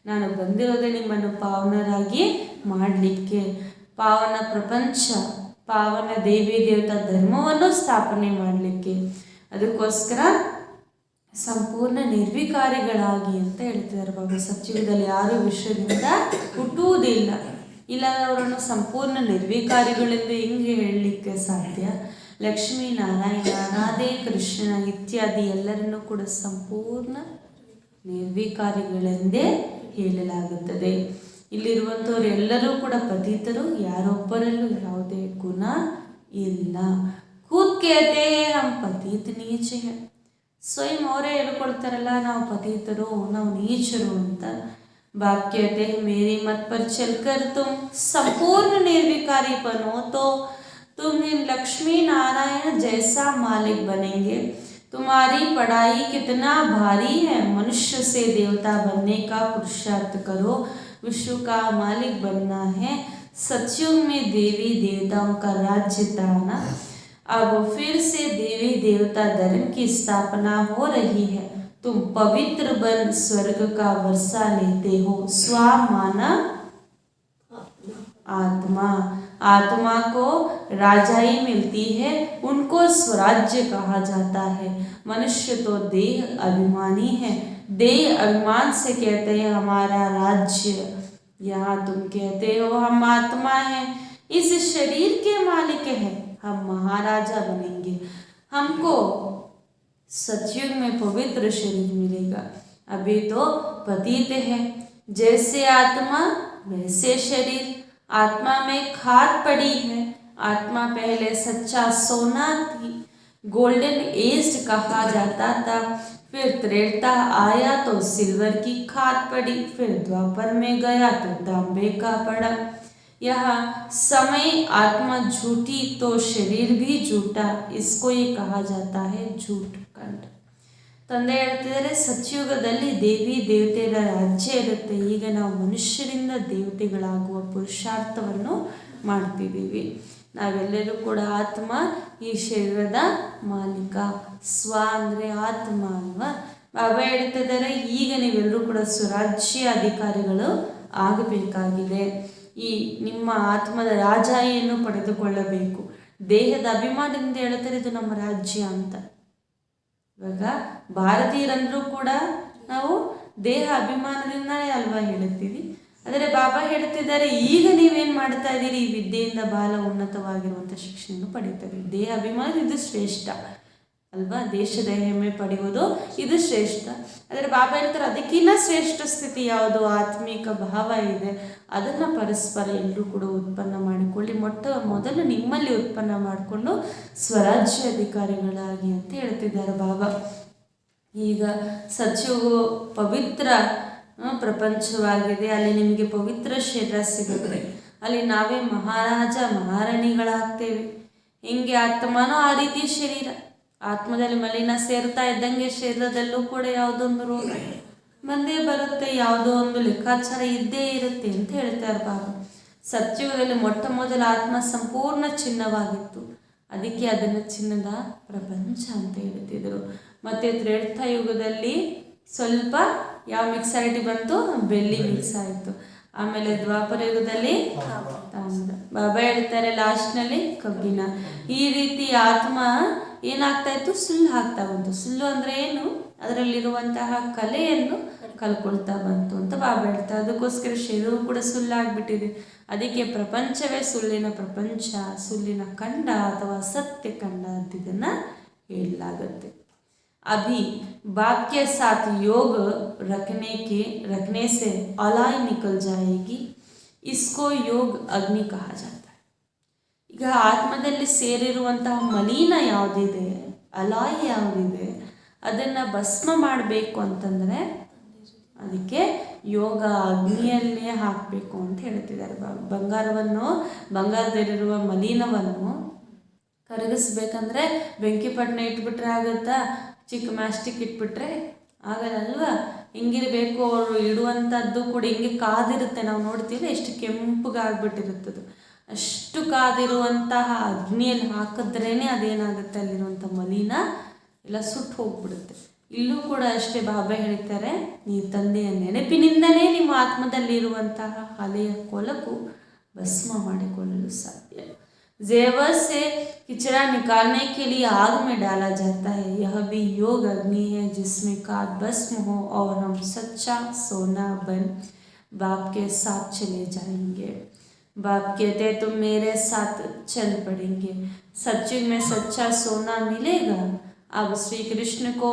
ನಾನು ಬಂದಿರೋದೇ ನಿಮ್ಮನ್ನು ಪಾವನರಾಗಿ ಮಾಡಲಿಕ್ಕೆ, ಪಾವನ ಪ್ರಪಂಚ ಪಾವನ ದೇವಿ ದೇವತಾ ಧರ್ಮವನ್ನು ಸ್ಥಾಪನೆ ಮಾಡಲಿಕ್ಕೆ. ಅದಕ್ಕೋಸ್ಕರ ಸಂಪೂರ್ಣ ನಿರ್ವಿಕಾರಿಗಳಾಗಿ ಅಂತ ಹೇಳ್ತಿದ್ದಾರೆ ಬಾಬಾ. ಸತ್ಯುಗದಲ್ಲಿ ಯಾರು ವಿಶ್ವದಿಂದ ಹುಟ್ಟುವುದಿಲ್ಲ, ಇಲ್ಲದವರನ್ನು ಸಂಪೂರ್ಣ ನಿರ್ವಿಕಾರಿಗಳೆಂದು ಹೆಂಗೆ ಹೇಳಲಿಕ್ಕೆ ಸಾಧ್ಯ? ಲಕ್ಷ್ಮೀ ನಾರಾಯಣ, ರಾಧೆ ಕೃಷ್ಣ ಇತ್ಯಾದಿ ಎಲ್ಲರನ್ನೂ ಕೂಡ ಸಂಪೂರ್ಣ ನಿರ್ವಿಕಾರಿಗಳೆಂದೇ ಹೇಳಲಾಗುತ್ತದೆ. ಇಲ್ಲಿರುವಂಥವ್ರು ಎಲ್ಲರೂ ಕೂಡ ಪತಿತರು, ಯಾರೊಬ್ಬರಲ್ಲೂ ಯಾವುದೇ ಗುಣ ಇಲ್ಲ. ಖುದ್ ಕೇತೆ ಹಮ್ ಪತೀತ ನೀಚ ಹೈ. ಸ್ವಯಂ ಅವರೇ ಹೇಳ್ಕೊಳ್ತಾರಲ್ಲ, ನಾವು ಪತಿತರು, ನಾವು ನೀಚರು ಅಂತ. बाप कहते हैं मेरी मत पर चलकर तुम संपूर्ण निर्विकारी बनो तो तुम इन लक्ष्मी नारायण जैसा मालिक बनेंगे। तुम्हारी पढ़ाई कितना भारी है, मनुष्य से देवता बनने का पुरुषार्थ करो, विश्व का मालिक बनना है। सतयुग में देवी देवताओं का राज्य था ना, अब फिर से देवी देवता धर्म की स्थापना हो रही है। तुम पवित्र बन स्वर्ग का वर्षा लेते हो। स्वामाना आत्मा, आत्मा को राजाई मिलती है, उनको स्वराज्य कहा जाता है। मनुष्य तो देह अभिमानी है, देह अभिमान से कहते हैं हमारा राज्य। यहाँ तुम कहते हो हम आत्मा हैं, इस शरीर के मालिक हैं, हम महाराजा बनेंगे। हमको सतयुग में पवित्र शरीर मिलेगा, अभी तो पतित है। जैसे आत्मा वैसे शरीर, आत्मा में खाद पड़ी है। आत्मा पहले सच्चा सोना थी, गोल्डन एज कहा जाता था। फिर त्रेता आया तो सिल्वर की खाद पड़ी, फिर द्वापर में गया तो तांबे का पड़ा। यह समय आत्मा झूठी तो शरीर भी झूठा, इसको ये कहा जाता है झूठ ಕಂಡ. ತಂದೆ ಹೇಳ್ತಿದ್ದಾರೆ, ಸತ್ಯುಗದಲ್ಲಿ ದೇವಿ ದೇವತೆಗಳ ರಾಜ್ಯ ಇರುತ್ತೆ. ಈಗ ನಾವು ಮನುಷ್ಯರಿಂದ ದೇವತೆಗಳಾಗುವ ಪುರುಷಾರ್ಥವನ್ನು ಮಾಡ್ತಿದ್ದೀವಿ. ನಾವೆಲ್ಲರೂ ಕೂಡ ಆತ್ಮ, ಈ ಶರೀರದ ಮಾಲೀಕ. ಸ್ವ ಅಂದರೆ ಆತ್ಮ ಅಲ್ವಾ? ಬಾಬಾ ಹೇಳ್ತಿದ್ದಾರೆ, ಈಗ ನೀವೆಲ್ಲರೂ ಕೂಡ ಸ್ವರಾಜ್ಯ ಅಧಿಕಾರಿಗಳು ಆಗಬೇಕಾಗಿದೆ. ಈ ನಿಮ್ಮ ಆತ್ಮದ ರಾಜಾಯಿಯನ್ನು ಪಡೆದುಕೊಳ್ಳಬೇಕು. ದೇಹದ ಅಭಿಮಾನದಿಂದ ಹೇಳ್ತಾರೆ ಇದು ನಮ್ಮ ರಾಜ್ಯ ಅಂತ. ಇವಾಗ ಭಾರತೀಯರಂದ್ರೂ ಕೂಡ ನಾವು ದೇಹ ಅಭಿಮಾನದಿಂದಲೇ ಅಲ್ವಾ ಹೇಳುತ್ತೀವಿ. ಆದರೆ ಬಾಬಾ ಹೇಳ್ತಿದ್ದಾರೆ, ಈಗ ನೀವೇನು ಮಾಡ್ತಾ ಇದ್ದೀರಿ, ಈ ವಿದ್ಯೆಯಿಂದ ಬಹಳ ಉನ್ನತವಾಗಿರುವಂಥ ಶಿಕ್ಷಣವನ್ನು ಪಡೀತಾರೆ. ದೇಹ ಅಭಿಮಾನ ಇದು ಶ್ರೇಷ್ಠ ಅಲ್ವಾ? ದೇಶದ ಹೆಮ್ಮೆ ಪಡೆಯುವುದು ಇದು ಶ್ರೇಷ್ಠ. ಆದರೆ ಬಾಬಾ ಹೇಳ್ತಾರೆ ಅದಕ್ಕಿಂತ ಶ್ರೇಷ್ಠ ಸ್ಥಿತಿ ಯಾವುದು? ಆತ್ಮಿಕ ಭಾವ ಇದೆ, ಅದನ್ನು ಪರಸ್ಪರ ಎಲ್ಲರೂ ಕೂಡ ಉತ್ಪನ್ನ ಮಾಡಿಕೊಳ್ಳಿ. ಮೊದಲು ನಿಮ್ಮಲ್ಲಿ ಉತ್ಪನ್ನ ಮಾಡಿಕೊಂಡು ಸ್ವರಾಜ್ಯ ಅಧಿಕಾರಿಗಳಾಗಿ ಅಂತ ಹೇಳ್ತಿದ್ದಾರೆ ಬಾಬಾ. ಈಗ ಸತ್ಯುಗು ಪವಿತ್ರ ಪ್ರಪಂಚವಾಗಿದೆ, ಅಲ್ಲಿ ನಿಮಗೆ ಪವಿತ್ರ ಶರೀರ ಸಿಗುತ್ತೆ. ಅಲ್ಲಿ ನಾವೇ ಮಹಾರಾಜ ಮಹಾರಾಣಿಗಳಾಗ್ತೇವೆ. ಹೆಂಗೆ ಆತ್ಮನೋ ಆ ರೀತಿ ಶರೀರ. ಆತ್ಮದಲ್ಲಿ ಮಲಿನ ಸೇರ್ತಾ ಇದ್ದಂಗೆ ಶರೀರದಲ್ಲೂ ಕೂಡ ಯಾವುದೊಂದು ರೋಗ ಬಂದೇ ಬರುತ್ತೆ, ಯಾವುದೋ ಒಂದು ಲೆಕ್ಕಾಚಾರ ಇದ್ದೇ ಇರುತ್ತೆ ಅಂತ ಹೇಳ್ತಾರೆ ಬಾಬಾ. ಸತ್ಯುಗದಲ್ಲಿ ಮೊಟ್ಟ ಮೊದಲ ಆತ್ಮ ಸಂಪೂರ್ಣ ಚಿನ್ನವಾಗಿತ್ತು, ಅದಕ್ಕೆ ಅದನ್ನು ಚಿನ್ನದ ಪ್ರಪಂಚ ಅಂತ ಹೇಳ್ತಿದ್ರು. ಮತ್ತು ತ್ರೇತಾ ಯುಗದಲ್ಲಿ ಸ್ವಲ್ಪ ಯಾವ ಮಿಕ್ಸಾರಿಟಿ ಬಂತು? ಬೆಳ್ಳಿ ಮಿಕ್ಸ್ ಆಯಿತು. ಆಮೇಲೆ ದ್ವಾಪರ ಯುಗದಲ್ಲಿ ತಾಮ್ರ. ಬಾಬಾ ಹೇಳ್ತಾರೆ ಲಾಸ್ಟ್ನಲ್ಲಿ ಕಬ್ಬಿಣ. ಈ ರೀತಿ ಆತ್ಮ ಏನಾಗ್ತಾ ಇತ್ತು? ಸುಳ್ಳು ಆಗ್ತಾ ಬಂತು. ಸುಳ್ಳು ಅಂದರೆ ಏನು? ಅದರಲ್ಲಿರುವಂತಹ ಕಲೆಯನ್ನು ಕಲ್ಕೊಳ್ತಾ ಬಂತು ಅಂತ ಬಾಬಾ ಹೇಳ್ತಾರೆ. ಅದಕ್ಕೋಸ್ಕರ ಶರೀರವು ಕೂಡ ಸುಳ್ಳಾಗ್ಬಿಟ್ಟಿದೆ. ಅದಕ್ಕೆ ಪ್ರಪಂಚವೇ ಸುಳ್ಳಿನ ಪ್ರಪಂಚ, ಸುಳ್ಳಿನ ಖಂಡ ಅಥವಾ ಸತ್ಯ ಖಂಡ ಅಂತ ಇದನ್ನು ಹೇಳಲಾಗುತ್ತೆ. अभी बाप के साथ योग रखने से अलाई निकल जाएगी, इसको योग अग्नि कहा जाता है. ಈಗ ಆತ್ಮದಲ್ಲಿ ಸೇರಿರುವಂತಹ ಮಲಿನ ಯಾವುದಿದೆ, ಅಲಾಯಿ ಯಾವುದಿದೆ, ಅದನ್ನು ಭಸ್ಮ ಮಾಡಬೇಕು ಅಂತಂದರೆ ಅದಕ್ಕೆ ಯೋಗ ಅಗ್ನಿಯಲ್ಲೇ ಹಾಕಬೇಕು ಅಂತ ಹೇಳ್ತಿದ್ದಾರೆ. ಬಂಗಾರದಲ್ಲಿರುವ ಮಲಿನವನ್ನು ಕರಗಿಸ್ಬೇಕಂದ್ರೆ ಬೆಂಕಿ ಪಟ್ಟಣ ಇಟ್ಬಿಟ್ರೆ ಆಗುತ್ತಾ? ಚಿಕ್ಕ ಮ್ಯಾಸ್ಟಿಕ್ ಇಟ್ಬಿಟ್ರೆ ಆಗಲ್ಲಲ್ವಾ? ಹಿಂಗಿರಬೇಕು. ಅವರು ಇಡುವಂಥದ್ದು ಕೂಡ ಹಿಂಗೆ ಕಾದಿರುತ್ತೆ, ನಾವು ನೋಡ್ತೀವಿ ಎಷ್ಟು ಕೆಂಪಗಾಗ್ಬಿಟ್ಟಿರುತ್ತದು. ಅಷ್ಟು ಕಾದಿರುವಂತಹ ಅಗ್ನಿಯಲ್ಲಿ ಹಾಕಿದ್ರೇ ಅದೇನಾಗುತ್ತೆ, ಅಲ್ಲಿರುವಂಥ ಮಲಿನ ಎಲ್ಲ ಸುಟ್ಟು ಹೋಗ್ಬಿಡುತ್ತೆ. ಇಲ್ಲೂ ಕೂಡ ಅಷ್ಟೇ ಬಾಬಾ ಹೇಳ್ತಾರೆ, ನೀವು ತಂದೆಯ ನೆನಪಿನಿಂದಲೇ ನಿಮ್ಮ ಆತ್ಮದಲ್ಲಿರುವಂತಹ ಹಳೆಯ ಕೊಳಕು ಭಸ್ಮ ಮಾಡಿಕೊಳ್ಳಲು ಸಾಧ್ಯ. जेवर से किचरा निकालने के लिए आग में डाला जाता है। यह भी योग अग्नि है जिसमें काट भस्म हो और हम सच्चा सोना बन बाप के साथ चले जाएंगे। बाप कहते तुम मेरे साथ चल पड़ेंगे, सच्ची में सच्चा सोना मिलेगा। अब श्री कृष्ण को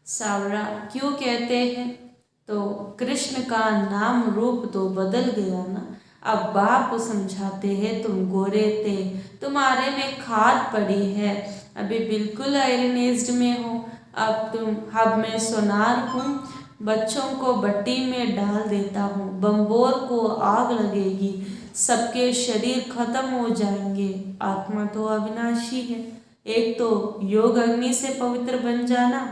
सावरा क्यों कहते हैं? तो कृष्ण का नाम रूप तो बदल गया ना। अब बाप समझाते हैं तुम गोरे थे, तुम्हारे में खाद पड़ी है, अभी बिल्कुल आयरन एज्ड में हो। अब मैं सोनार हूँ, बच्चों को भट्टी में डाल देता हूँ, बम्बोर को आग लगेगी, सबके शरीर खत्म हो जाएंगे। आत्मा तो अविनाशी है। एक तो योग अग्नि से पवित्र बन जाना,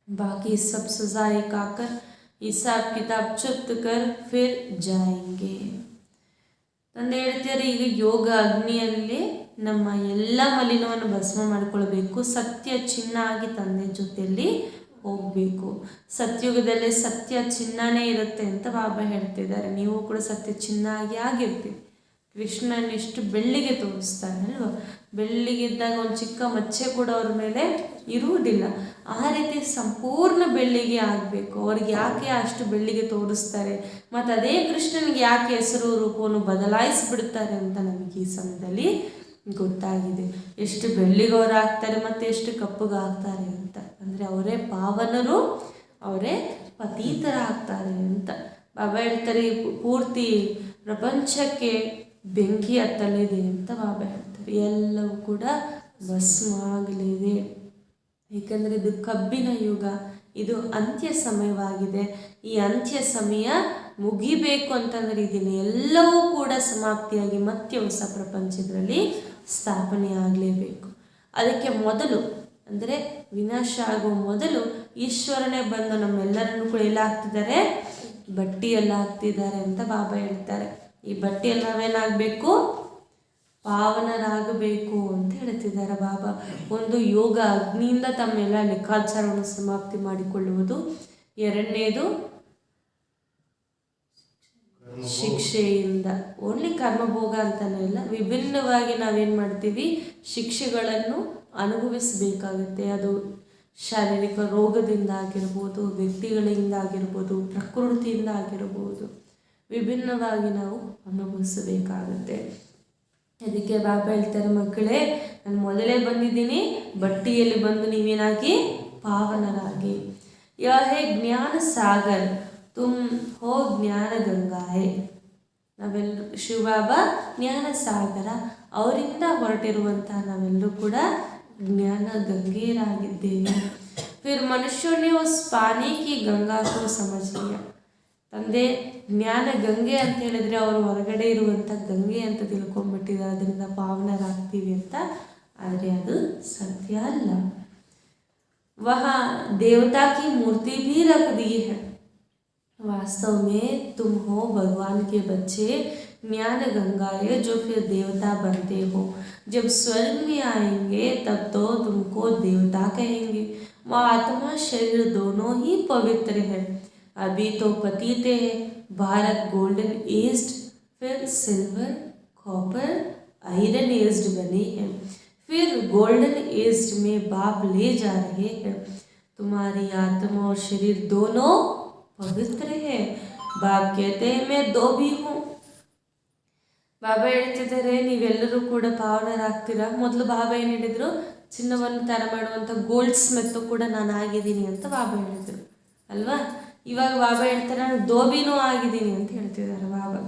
बाकी सब सजाएं खाकर हिसाब किताब चुप्त कर फिर जाएंगे। ತಂದೆ ಹೇಳ್ತಾರೆ, ಈಗ ಯೋಗ ಅಗ್ನಿಯಲ್ಲಿ ನಮ್ಮ ಎಲ್ಲ ಮಲಿನವನ್ನು ಭಸ್ಮ ಮಾಡಿಕೊಳ್ಬೇಕು, ಸತ್ಯ ಚಿನ್ನ ಆಗಿ ತಂದೆ ಜೊತೆಯಲ್ಲಿ ಹೋಗಬೇಕು. ಸತ್ಯುಗದಲ್ಲಿ ಸತ್ಯ ಚಿನ್ನನೇ ಇರುತ್ತೆ ಅಂತ ಬಾಬಾ ಹೇಳ್ತಿದ್ದಾರೆ. ನೀವು ಕೂಡ ಸತ್ಯ ಚಿನ್ನ ಆಗಿ ಆಗಿರ್ತೀವಿ. ಕೃಷ್ಣನಿಷ್ಟು ಬೆಳ್ಳಿಗೆ ತೋರಿಸ್ತಾರೆ ಅಲ್ವಾ. ಬೆಳ್ಳಿಗಿದ್ದಾಗ ಒಂದು ಚಿಕ್ಕ ಮಚ್ಚೆ ಕೂಡ ಅವ್ರ ಮೇಲೆ ಇರುವುದಿಲ್ಲ. ಆ ರೀತಿ ಸಂಪೂರ್ಣ ಬೆಳ್ಳಿಗೆ ಆಗಬೇಕು. ಅವ್ರಿಗೆ ಯಾಕೆ ಅಷ್ಟು ಬೆಳ್ಳಿಗೆ ತೋರಿಸ್ತಾರೆ ಮತ್ತು ಅದೇ ಕೃಷ್ಣನಿಗೆ ಯಾಕೆ ಹೆಸರು ರೂಪವನ್ನು ಬದಲಾಯಿಸಿಬಿಡ್ತಾರೆ ಅಂತ ನಮಗೆ ಈ ಸಮಯದಲ್ಲಿ ಗೊತ್ತಾಗಿದೆ. ಎಷ್ಟು ಬೆಳ್ಳಿಗೆ ಅವ್ರು ಆಗ್ತಾರೆ ಮತ್ತು ಎಷ್ಟು ಕಪ್ಪುಗೆ ಆಗ್ತಾರೆ ಅಂತ. ಅಂದರೆ ಅವರೇ ಪಾವನರು, ಅವರೇ ಪತೀತರಾಗ್ತಾರೆ ಅಂತ ಬಾಬಾ ಹೇಳ್ತಾರೆ. ಪೂರ್ತಿ ಪ್ರಪಂಚಕ್ಕೆ ಬೆಂಕಿ ಹತ್ತಲಿದೆ ಅಂತ ಬಾಬಾ ಹೇಳ್ತಾರೆ. ಎಲ್ಲವೂ ಕೂಡ ಭಸ್ಮ ಆಗಲಿದೆ. ಏಕೆಂದರೆ ಇದು ಕಬ್ಬಿನ ಯುಗ, ಇದು ಅಂತ್ಯ ಸಮಯವಾಗಿದೆ. ಈ ಅಂತ್ಯ ಸಮಯ ಮುಗಿಬೇಕು ಅಂತಂದರೆ ಇದನ್ನು ಎಲ್ಲವೂ ಕೂಡ ಸಮಾಪ್ತಿಯಾಗಿ ಮತ್ತೆ ಹೊಸ ಪ್ರಪಂಚದಲ್ಲಿ ಸ್ಥಾಪನೆ ಆಗಲೇಬೇಕು. ಅದಕ್ಕೆ ಮೊದಲು ಅಂದರೆ ವಿನಾಶ ಆಗುವ ಮೊದಲು ಈಶ್ವರನೇ ಬಂದು ನಮ್ಮೆಲ್ಲರನ್ನು ಕೂಡ ಎಲ್ಲ ಹಾಕ್ತಿದ್ದಾರೆ, ಬಟ್ಟಿಯೆಲ್ಲ ಹಾಕ್ತಿದ್ದಾರೆ ಅಂತ ಬಾಬಾ ಹೇಳ್ತಾರೆ. ಈ ಬಟ್ಟೆಯಲ್ಲಿ ನಾವೇನಾಗಬೇಕು? ಪಾವನರಾಗಬೇಕು ಅಂತ ಹೇಳ್ತಿದ್ದಾರೆ ಬಾಬಾ. ಒಂದು ಯೋಗ ಅಗ್ನಿಯಿಂದ ತಮ್ಮೆಲ್ಲ ಲೆಕ್ಕಾಚಾರವನ್ನು ಸಮಾಪ್ತಿ ಮಾಡಿಕೊಳ್ಳುವುದು. ಎರಡನೇದು ಶಿಕ್ಷೆಯಿಂದ. ಓನ್ಲಿ ಕರ್ಮಭೋಗ ಅಂತಾನೆ ಇಲ್ಲ, ವಿಭಿನ್ನವಾಗಿ ನಾವೇನು ಮಾಡ್ತೀವಿ, ಶಿಕ್ಷೆಗಳನ್ನು ಅನುಭವಿಸಬೇಕಾಗುತ್ತೆ. ಅದು ಶಾರೀರಿಕ ರೋಗದಿಂದ ಆಗಿರ್ಬೋದು, ವ್ಯಕ್ತಿಗಳಿಂದ ಆಗಿರ್ಬೋದು, ಪ್ರಕೃತಿಯಿಂದ ಆಗಿರ್ಬೋದು, ವಿಭಿನ್ನವಾಗಿ ನಾವು ಅನುಭವಿಸಬೇಕಾಗುತ್ತೆ. ಅದಕ್ಕೆ ಬಾಬಾ ಹೇಳ್ತಾರೆ, ಮಕ್ಕಳೇ ನಾನು ಮೊದಲೇ ಬಂದಿದ್ದೀನಿ, ಬಟ್ಟಿಯಲ್ಲಿ ಬಂದು ನೀವೇನಾಗಿ ಪಾವನರಾಗಿ. ಯಹ ಹೇ ಜ್ಞಾನ ಸಾಗರ್ ತುಮ್ ಹೋ ಜ್ಞಾನ ಗಂಗಾಯೇ. ನಾವೆಲ್ಲರೂ ಶಿವಬಾಬಾ ಜ್ಞಾನ ಸಾಗರ, ಅವರಿಂದ ಹೊರಟಿರುವಂತಹ ನಾವೆಲ್ಲರೂ ಕೂಡ ಜ್ಞಾನ ಗಂಗೆಯರಾಗಿದ್ದೇವೆ. ಫಿರ್ ಮನುಷ್ಯನೇ ಉಸ್ ಪಾನಿ ಕಿ ಗಂಗಾ ಕೋ ಸಮझ लिया. ತಂದೆ ಜ್ಞಾನ ಗಂಗೆ ಅಂತ ಹೇಳಿದ್ರೆ ಅವರು ಹೊರಗಡೆ ಇರುವಂಥ ಗಂಗೆ ಅಂತ ತಿಳ್ಕೊಂಡ್ಬಿಟ್ಟಿದ್ದಾರೆ, ಅದರಿಂದ ಪಾವನರಾಗ್ತೀವಿ ಅಂತ. ಆದರೆ ಅದು ಸತ್ಯ ಅಲ್ಲ. ವಹ ದೇವತಾ ಕಿ ಮೂರ್ತಿ भी रख दी है. वास्तव में तुम हो भगवान के बच्चे, ज्ञान गंगाए जो फिर देवता बनते हो. जब स्वर्ग में आएंगे तब तो तुमको देवता कहेंगे. वह आत्मा शरीर दोनों ही पवित्र है. अभी तो पतित है. भारत गोल्डन एज्ड, फिर सिल्वर, कॉपर, आयरन एज्ड बने हैं. फिर गोल्डन एज्ड में बाप ले जा रहे हैं. तुम्हारी आत्मा और शरीर दोनों पवित्र है. बाप कहते हैं मैं दो भी हूँ. ಬಾಬಾ ಹೇಳ್ತಿದ್ದಾರೆ, ನೀವೆಲ್ಲರೂ ಕೂಡ ಪಾವನರಾಗ್ತೀರಾ. ಮೊದಲು ಬಾಬಾ ಏನು ಹೇಳಿದರು, ಚಿನ್ನವನ್ನು ತರ ಮಾಡುವಂಥ ಗೋಲ್ಡ್ ಸ್ಮಿತ್ ಕೂಡ ನಾನು ಆಗಿದ್ದೀನಿ ಅಂತ ಬಾಬಾ ಹೇಳಿದರು ಅಲ್ವಾ. ಇವಾಗ ಬಾಬಾ ಹೇಳ್ತಾರೆ ನಾನು ದೋಬಿನೂ ಆಗಿದ್ದೀನಿ ಅಂತ ಹೇಳ್ತಿದ್ದಾರೆ ಬಾಬಾ.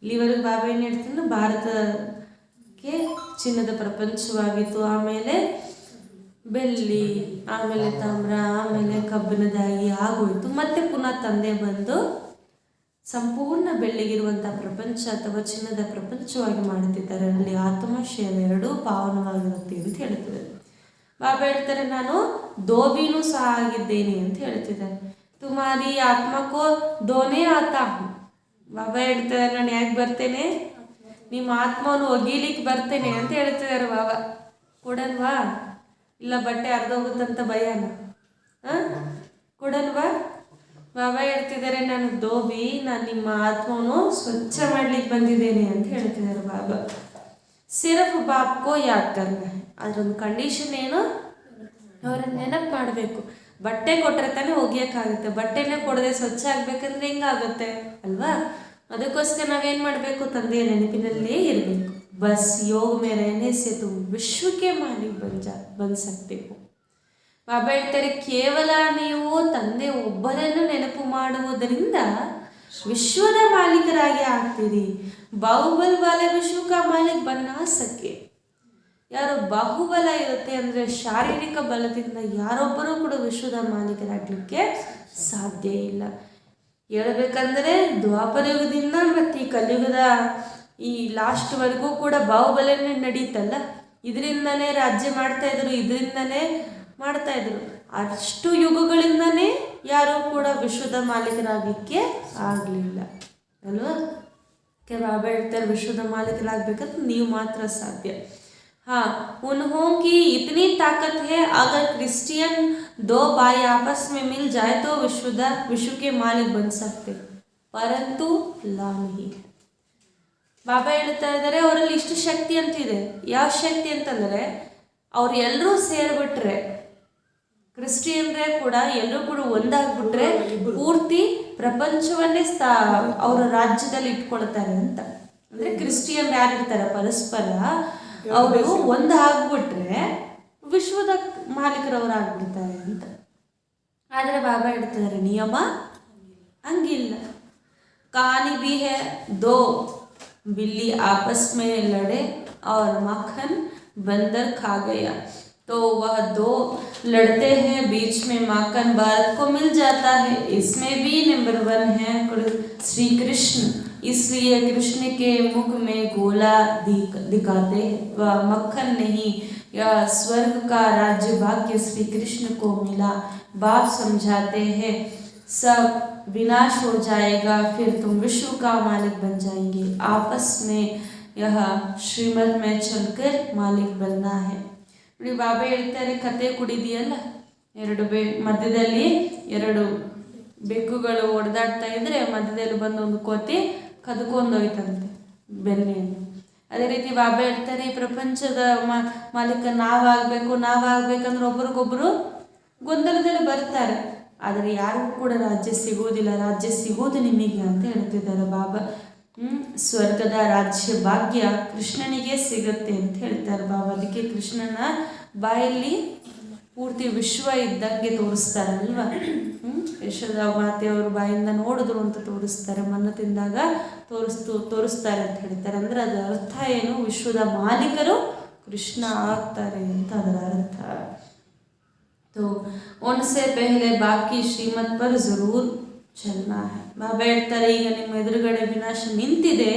ಇಲ್ಲಿವರೆಗೂ ಬಾಬಾ ಏನು ಹೇಳ್ತಾರೆ, ಭಾರತಕ್ಕೆ ಚಿನ್ನದ ಪ್ರಪಂಚವಾಗಿತ್ತು, ಆಮೇಲೆ ಬೆಳ್ಳಿ, ಆಮೇಲೆ ತಾಮ್ರ, ಆಮೇಲೆ ಕಬ್ಬಿಣದಾಗಿ ಆಗೋಯ್ತು. ಮತ್ತೆ ಪುನಃ ತಂದೆ ಬಂದು ಸಂಪೂರ್ಣ ಬೆಳ್ಳಿಗಿರುವಂಥ ಪ್ರಪಂಚ ಅಥವಾ ಚಿನ್ನದ ಪ್ರಪಂಚವಾಗಿ ಮಾಡುತ್ತಿದ್ದಾರೆ. ಅಲ್ಲಿ ಆತ್ಮ ಶರೀರ ಎರಡೂ ಪಾವನವಾಗಿರುತ್ತೆ ಅಂತ ಹೇಳ್ತಿದ್ದಾರೆ. ಬಾಬಾ ಹೇಳ್ತಾರೆ ನಾನು ದೋಬಿನೂ ಸಹ ಆಗಿದ್ದೇನೆ ಅಂತ ಹೇಳ್ತಿದ್ದಾರೆ. ತುಮಾರಿ ಆತ್ಮಕೋ ದೋನೇ ಆತಾ. ಬಾಬಾ ಹೇಳ್ತಾರೆ ನಾನು ಯಾಕೆ ಬರ್ತೇನೆ, ನಿಮ್ಮ ಆತ್ಮವನ್ನು ಒಗೀಲಿಕ್ಕೆ ಬರ್ತೇನೆ ಅಂತ ಹೇಳ್ತಿದ್ದಾರೆ ಬಾಬಾ. ಕೊಡಲ್ವಾ? ಇಲ್ಲ ಬಟ್ಟೆ ಅರ್ಧೋಗುತ್ತಂತ ಭಯನ ಕೊಡಲ್ವಾ? ಬಾಬಾ ಹೇಳ್ತಿದ್ದಾರೆ ನಾನು ದೋಬಿ, ನಾನು ನಿಮ್ಮ ಆತ್ಮವನ್ನು ಸ್ವಚ್ಛ ಮಾಡ್ಲಿಕ್ಕೆ ಬಂದಿದ್ದೇನೆ ಅಂತ ಹೇಳ್ತಿದ್ದಾರೆ ಬಾಬಾ. ಸಿರ್ಫ್ ಬಾಪ್ಕೋ ಯಾದ್ ಕರ್ನ ಹೈ. ಅದರೊಂದು ಕಂಡೀಷನ್ ಏನು, ಅವ್ರನ್ನ ನೆನಪು ಮಾಡಬೇಕು. ಬಟ್ಟೆ ಕೊಟ್ಟರೆ ತಾನೇ ಒಗಿಯೋಕ್ಕಾಗುತ್ತೆ, ಬಟ್ಟೆನೇ ಕೊಡದೆ ಸ್ವಚ್ಛ ಆಗಬೇಕಂದ್ರೆ ಹೆಂಗಾಗುತ್ತೆ ಅಲ್ವಾ? ಅದಕ್ಕೋಸ್ಕರ ನಾವೇನು ಮಾಡಬೇಕು, ತಂದೆಯ ನೆನಪಿನಲ್ಲೇ ಇರಬೇಕು. ಬಸ್ ಯೋಗ ಮೇ रहने से तुम विश्व के मालिक बन सकते हो. ಬಾಬಾ ಹೇಳ್ತಾರೆ, ಕೇವಲ ನೀವು ತಂದೆ ಒಬ್ಬರನ್ನು ನೆನಪು ಮಾಡುವುದರಿಂದ ವಿಶ್ವದ ಮಾಲೀಕರಾಗಿ ಆಗ್ತೀರಿ. ಬಾಹುಬಲ್ ವಾಲ ವಿಶ್ವ ಕಾ ಮಾಲಿಕ್ ಬನ್ನ ಸಕೆ. ಯಾರು ಬಾಹುಬಲ ಇರುತ್ತೆ ಅಂದರೆ ಶಾರೀರಿಕ ಬಲದಿಂದ ಯಾರೊಬ್ಬರೂ ಕೂಡ ವಿಶ್ವದ ಮಾಲೀಕರಾಗಲಿಕ್ಕೆ ಸಾಧ್ಯ ಇಲ್ಲ. ಹೇಳ್ಬೇಕಂದ್ರೆ ದ್ವಾಪರ ಯುಗದಿಂದ ಮತ್ತು ಈ ಕಲಿಯುಗದ ಈ ಲಾಸ್ಟ್ವರೆಗೂ ಕೂಡ ಬಾಹುಬಲನೇ ನಡೀತಲ್ಲ, ಇದರಿಂದನೇ ರಾಜ್ಯ ಮಾಡ್ತಾಯಿದ್ರು, ಇದರಿಂದನೇ ಮಾಡ್ತಾಯಿದ್ರು. ಅಷ್ಟು ಯುಗಗಳಿಂದನೇ ಯಾರೂ ಕೂಡ ವಿಶ್ವದ ಮಾಲೀಕರಾಗಲಿಕ್ಕೆ ಆಗಲಿಲ್ಲ ಅಲ್ವಾ? ಬಾಬಾ ಹೇಳ್ತಾರೆ, ವಿಶ್ವದ ಮಾಲೀಕರಾಗಬೇಕಂದ್ರೆ ನೀವು ಮಾತ್ರ ಸಾಧ್ಯ. हाँ, उन्हों की इतनी ताकत है, अगर क्रिश्चियन दो भाई आपस में मिल जाए तो विश्व के मालिक बन सकते, परंतु ला नहीं. ಬಾಬಾ ಹೇಳ್ತಾ ಇದ್ದಾರೆ, ಅವರಲ್ಲಿ ಇಷ್ಟು ಶಕ್ತಿ ಅಂತಿದೆ. ಯಾವ ಶಕ್ತಿ ಅಂತಂದರೆ, ಅವ್ರು ಎಲ್ಲರೂ ಸೇರಿಬಿಟ್ರೆ, ಕ್ರಿಶ್ಚಿಯನ್ರೇ ಕೂಡ ಎಲ್ಲರೂ ಕೂಡ ಒಂದಾಗ್ಬಿಟ್ರೆ ಪೂರ್ತಿ ಪ್ರಪಂಚವನ್ನೇ ಅವರ ರಾಜ್ಯದಲ್ಲಿ ಇಟ್ಕೊಳ್ತಾರೆ ಅಂತ. ಅಂದರೆ ಕ್ರಿಶ್ಚಿಯನ್ ಯಾರಿರ್ತಾರೆ ಪರಸ್ಪರ ಅವರು ಒಂದಾಗ್ಬಿಟ್ರೆ ವಿಶ್ವದ ಮಾಲೀಕರವರು ಆಗ್ಬಿಡ್ತಾರೆ ಅಂತ. ಆದರೆ ಬಾಬಾ ಹೇಳ್ತಿದ್ದಾರೆ, ನಿಯಮ ಹಂಗಿಲ್ಲ. कहानी भी है, दो बिल्ली आपस में लड़े और मक्खन बंदर खा गया, तो वह दो लड़ते हैं, बीच में माखन भारत को मिल जाता है. इसमें भी नंबर 1 है श्री कृष्ण, इसलिए कृष्ण के मुख में गोला दिखाते हैं, वह मक्खन नहीं. यह स्वर्ग का राज्य भाग्य श्री कृष्ण को मिला. बाप समझाते हैं, सब विनाश हो जाएगा, फिर तुम विश्व का मालिक बन जाएंगे. आपस में यह श्रीमत में चलकर मालिक बनना है. ನೋಡಿ ಬಾಬಾ ಹೇಳ್ತಾರೆ, ಕತೆ ಕುಡಿದೆಯಲ್ಲ, ಮಧ್ಯದಲ್ಲಿ ಎರಡು ಬೆಕ್ಕುಗಳು ಹೊಡೆದಾಡ್ತಾ ಇದ್ರೆ ಮಧ್ಯದಲ್ಲಿ ಬಂದು ಒಂದು ಕೋತಿ ಕದ್ಕೊಂಡೋಯ್ತಂತೆ ಬೆನ್ನೆಯನ್ನು. ಅದೇ ರೀತಿ ಬಾಬಾ ಹೇಳ್ತಾರೆ, ಈ ಪ್ರಪಂಚದ ಮಾಲೀಕ ನಾವಾಗಬೇಕಂದ್ರೆ ಒಬ್ರಿಗೊಬ್ರು ಗೊಂದಲದಲ್ಲಿ ಬರ್ತಾರೆ, ಆದರೆ ಯಾರಿಗೂ ಕೂಡ ರಾಜ್ಯ ಸಿಗೋದಿಲ್ಲ. ರಾಜ್ಯ ಸಿಗೋದು ನಿಮಗೆ ಅಂತ ಹೇಳ್ತಿದ್ದಾರೆ ಬಾಬಾ. ಸ್ವರ್ಗದ ರಾಜ್ಯ ಭಾಗ್ಯ ಕೃಷ್ಣನಿಗೆ ಸಿಗುತ್ತೆ ಅಂತ ಹೇಳ್ತಾರೆ ಬಾಬಾ. ಅದಕ್ಕೆ ಕೃಷ್ಣನ ಬಾಯಲ್ಲಿ ಪೂರ್ತಿ ವಿಶ್ವ ಇದ್ದಂಗೆ ತೋರಿಸ್ತಾರಲ್ವ. ಯಶೋದ ಮಾತೆಯವರು ಬಾಯಿಂದ ನೋಡಿದ್ರು ಅಂತ ತೋರಿಸ್ತಾರೆ, ಮಣ್ಣು ತಿಂದಾಗ ತೋರಿಸ್ತಾರೆ ಅಂತ ಹೇಳ್ತಾರೆ. ಅಂದರೆ ಅದರ ಅರ್ಥ ಏನು, ವಿಶ್ವದ ಮಾಲೀಕರು ಕೃಷ್ಣ ಆಗ್ತಾರೆ ಅಂತ ಅದರ ಅರ್ಥ. तो उनसे पहले बाप की श्रीमत पर ज़रूर चलना है. ಬಾಬಾ ಹೇಳ್ತಾರೆ, ಈಗ ನಿಮ್ಮ ಎದುರುಗಡೆ ವಿನಾಶ ನಿಂತಿದೆ,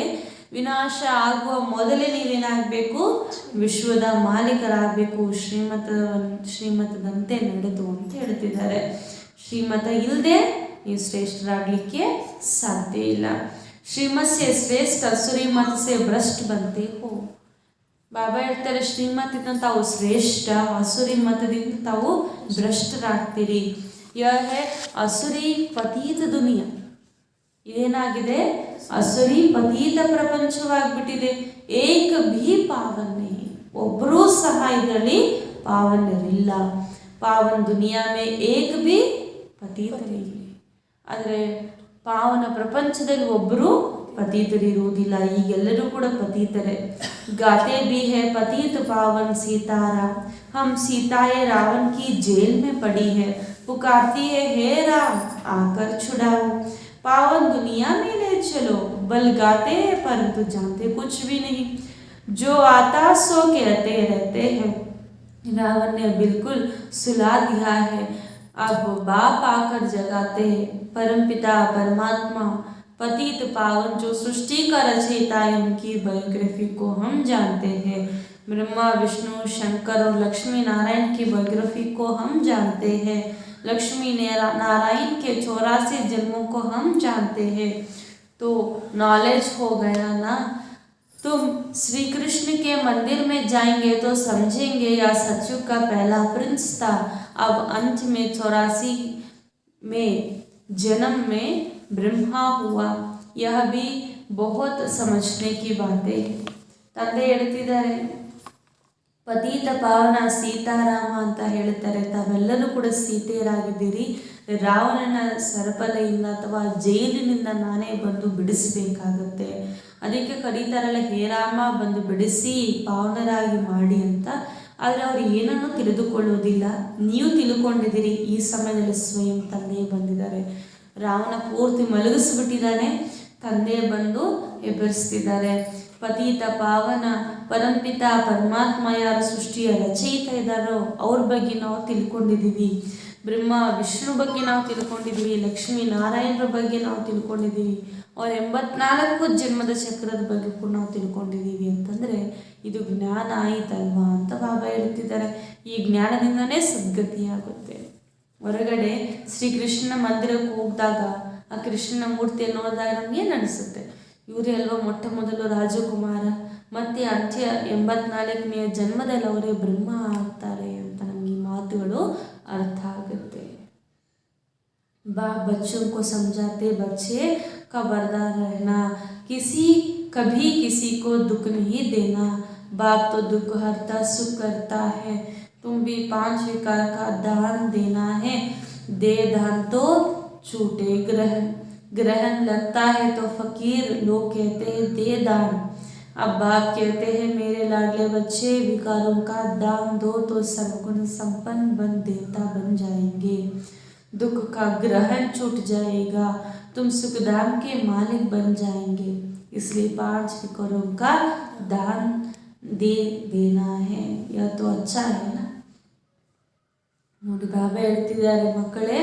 ವಿನಾಶ ಆಗುವ ಮೊದಲೇ ನೀವೇನಾಗಬೇಕು, ವಿಶ್ವದ ಮಾಲೀಕರಾಗಬೇಕು, ಶ್ರೀಮತದಂತೆ ನಡೆದು ಅಂತ ಹೇಳ್ತಿದ್ದಾರೆ. ಶ್ರೀಮತ ಇಲ್ಲದೆ ನೀವು ಶ್ರೇಷ್ಠರಾಗಲಿಕ್ಕೆ ಸಾಧ್ಯ ಇಲ್ಲ. ಶ್ರೀಮತ್ ಸೇ ಶ್ರೇಷ್ಠ ಅಸುರಿ ಮತ ಸೇ ಭ್ರಷ್ಟ ಬಂತೆ ಹೋ. ಬಾಬಾ ಹೇಳ್ತಾರೆ, ಶ್ರೀಮತದಿಂದ ತಾವು ಶ್ರೇಷ್ಠ, ಅಸುರಿ ಮತದಿಂದ ತಾವು ಭ್ರಷ್ಟರಾಗ್ತೀರಿ. ಯಹ ಹೈ ಅಸುರಿ ಪತೀತ ದುನಿಯಾ. ಇದೇನಾಗಿದೆ, ಅಸುರಿ ಪತೀತ ಪ್ರಪಂಚವಾಗ್ಬಿಟ್ಟಿದೆ. ಏಕ ಭೀ ಪಾವನೆ, ಒಬ್ಬರೂ ಸಹ ಇದರಲ್ಲಿ ಪಾವನರಿಲ್ಲ. ಪಾವನ್ ದುನಿಯಾ ಮೇ ಏಕ ಭೀ ಪತೀತರಿಲ್ಲ. ಆದರೆ ಪಾವನ ಪ್ರಪಂಚದಲ್ಲಿ ಒಬ್ಬರು ಪತೀತರಿರುವುದಿಲ್ಲ, ಈಗೆಲ್ಲರೂ ಕೂಡ ಪತೀತರೇ. गाते भी है पतित पावन सीताराम, हम सीताएं रावण की जेल में पड़ी है, पुकारती है हे राम आकर छुड़ाओ, पावन दुनिया में ले चलो. बल गाते हैं परंतु जानते कुछ भी नहीं, जो आता सो कहते रहते हैं. रावण ने बिल्कुल सुला दिया है, अब बाप आकर जगाते हैं. परमपिता परमात्मा पतित पावन जो सृष्टि का रचयिता है, उनकी बायोग्राफी को हम जानते हैं. ब्रह्मा विष्णु शंकर और लक्ष्मी नारायण की बायोग्राफी को हम जानते हैं. लक्ष्मी नारायण के 84 जन्मों को हम जानते हैं. तो नॉलेज हो गया ना. तुम श्री कृष्ण के मंदिर में जाएंगे तो समझेंगे यह सतयुग का पहला प्रिंस था. अब अंत में 84 में जन्म में ब्रह्मा हुआ. यह भी बहुत समझने की बातें है. ತಂದೆ ಹೇಳ್ತಿದ್ದಾರೆ, ಪತೀತ ಪಾವನ ಸೀತಾರಾಮ ಅಂತ ಹೇಳ್ತಾರೆ. ತಾವೆಲ್ಲರೂ ಕೂಡ ಸೀತೆಯರಾಗಿದ್ದೀರಿ. ರಾವಣನ ಸರಪಲೆಯಿಂದ ಅಥವಾ ಜೈಲಿನಿಂದ ನಾನೇ ಬಂದು ಬಿಡಿಸಬೇಕಾಗತ್ತೆ. ಅದಕ್ಕೆ ಕರೀತಾರಲ್ಲ, ಹೇ ರಾಮ ಬಂದು ಬಿಡಿಸಿ ಪಾವನರಾಗಿ ಮಾಡಿ ಅಂತ. ಆದರೆ ಅವರು ಏನನ್ನೂ ತಿಳಿದುಕೊಳ್ಳೋದಿಲ್ಲ. ನೀವು ತಿಳ್ಕೊಂಡಿದ್ದೀರಿ. ಈ ಸಮಯದಲ್ಲಿ ಸ್ವಯಂ ತಂದೆ ಬಂದಿದ್ದಾರೆ. ರಾವಣ ಪೂರ್ತಿ ಮಲಗಿಸ್ಬಿಟ್ಟಿದ್ದಾನೆ. ತಂದೆ ಬಂದು ಎಬ್ಬರಿಸ್ತಿದ್ದಾರೆ. ಪತೀತ ಪಾವನ ಪರಂಪಿತ ಪರಮಾತ್ಮ ಯಾರು ಸೃಷ್ಟಿಯ ರಚಯಿತ ಇದ್ದಾರೋ ಅವ್ರ ಬಗ್ಗೆ ನಾವು ತಿಳ್ಕೊಂಡಿದ್ದೀವಿ. ಬ್ರಹ್ಮ ವಿಷ್ಣು ಬಗ್ಗೆ ನಾವು ತಿಳ್ಕೊಂಡಿದ್ದೀವಿ. ಲಕ್ಷ್ಮೀ ನಾರಾಯಣರ ಬಗ್ಗೆ ನಾವು ತಿಳ್ಕೊಂಡಿದ್ದೀವಿ. ಅವ್ರ 84 ಜನ್ಮದ ಚಕ್ರದ ಬಗ್ಗೆ ಕೂಡ ನಾವು ತಿಳ್ಕೊಂಡಿದ್ದೀವಿ. ಅಂತಂದರೆ ಇದು ಜ್ಞಾನ ಆಯಿತಲ್ವಾ ಅಂತ ಬಾಬಾ ಹೇಳ್ತಿದ್ದಾರೆ. ಈ ಜ್ಞಾನದಿಂದನೇ ಸದ್ಗತಿಯಾಗುತ್ತೆ. ಹೊರಗಡೆ ಶ್ರೀಕೃಷ್ಣನ ಮಂದಿರಕ್ಕೆ ಹೋಗಿದಾಗ ಆ ಕೃಷ್ಣನ ಮೂರ್ತಿಯನ್ನು ನೋಡಿದಾಗ ನಮಗೇನು ಅನಿಸುತ್ತೆ? ಇವರೇ ಅಲ್ವಾ ಮೊಟ್ಟ ಮೊದಲು ರಾಜಕುಮಾರ, ಮತ್ತು ಅಂತ್ಯ 84ನೇ ಜನ್ಮದಲ್ಲಿ ಅವರೇ ಬ್ರಹ್ಮ ಆಗ್ತಾರೆ ಅಂತ ನಮಗೆ ಈ ಮಾತುಗಳು ಅರ್ಥ ಆಗುತ್ತೆ. बच्चों को समझाते बच्चे खबरदार रहना, कभी किसी को दुख नहीं देना। बाप तो दुख हरता सुख करता है, तुम भी 5 विकार का दान देना है। दे दान तो छूटे ग्रहण लगता है तो फकीर, लोग कहते हैं दे दान। अब बाप कहते हैं, मेरे लाडले बच्चे विकारों का दान दो तो सर्वगुण संपन्न बन देवता बन जाएंगे। दुख का ग्रहण छूट जाएगा, तुम सुखधाम के मालिक बन जाएंगे। इसलिए 5 विकारों का दान दे देना है। यह तो अच्छा है ना। ನೋಡಿ ಬಾಬಾ ಹೇಳ್ತಿದ್ದಾರೆ, ಮಕ್ಕಳೇ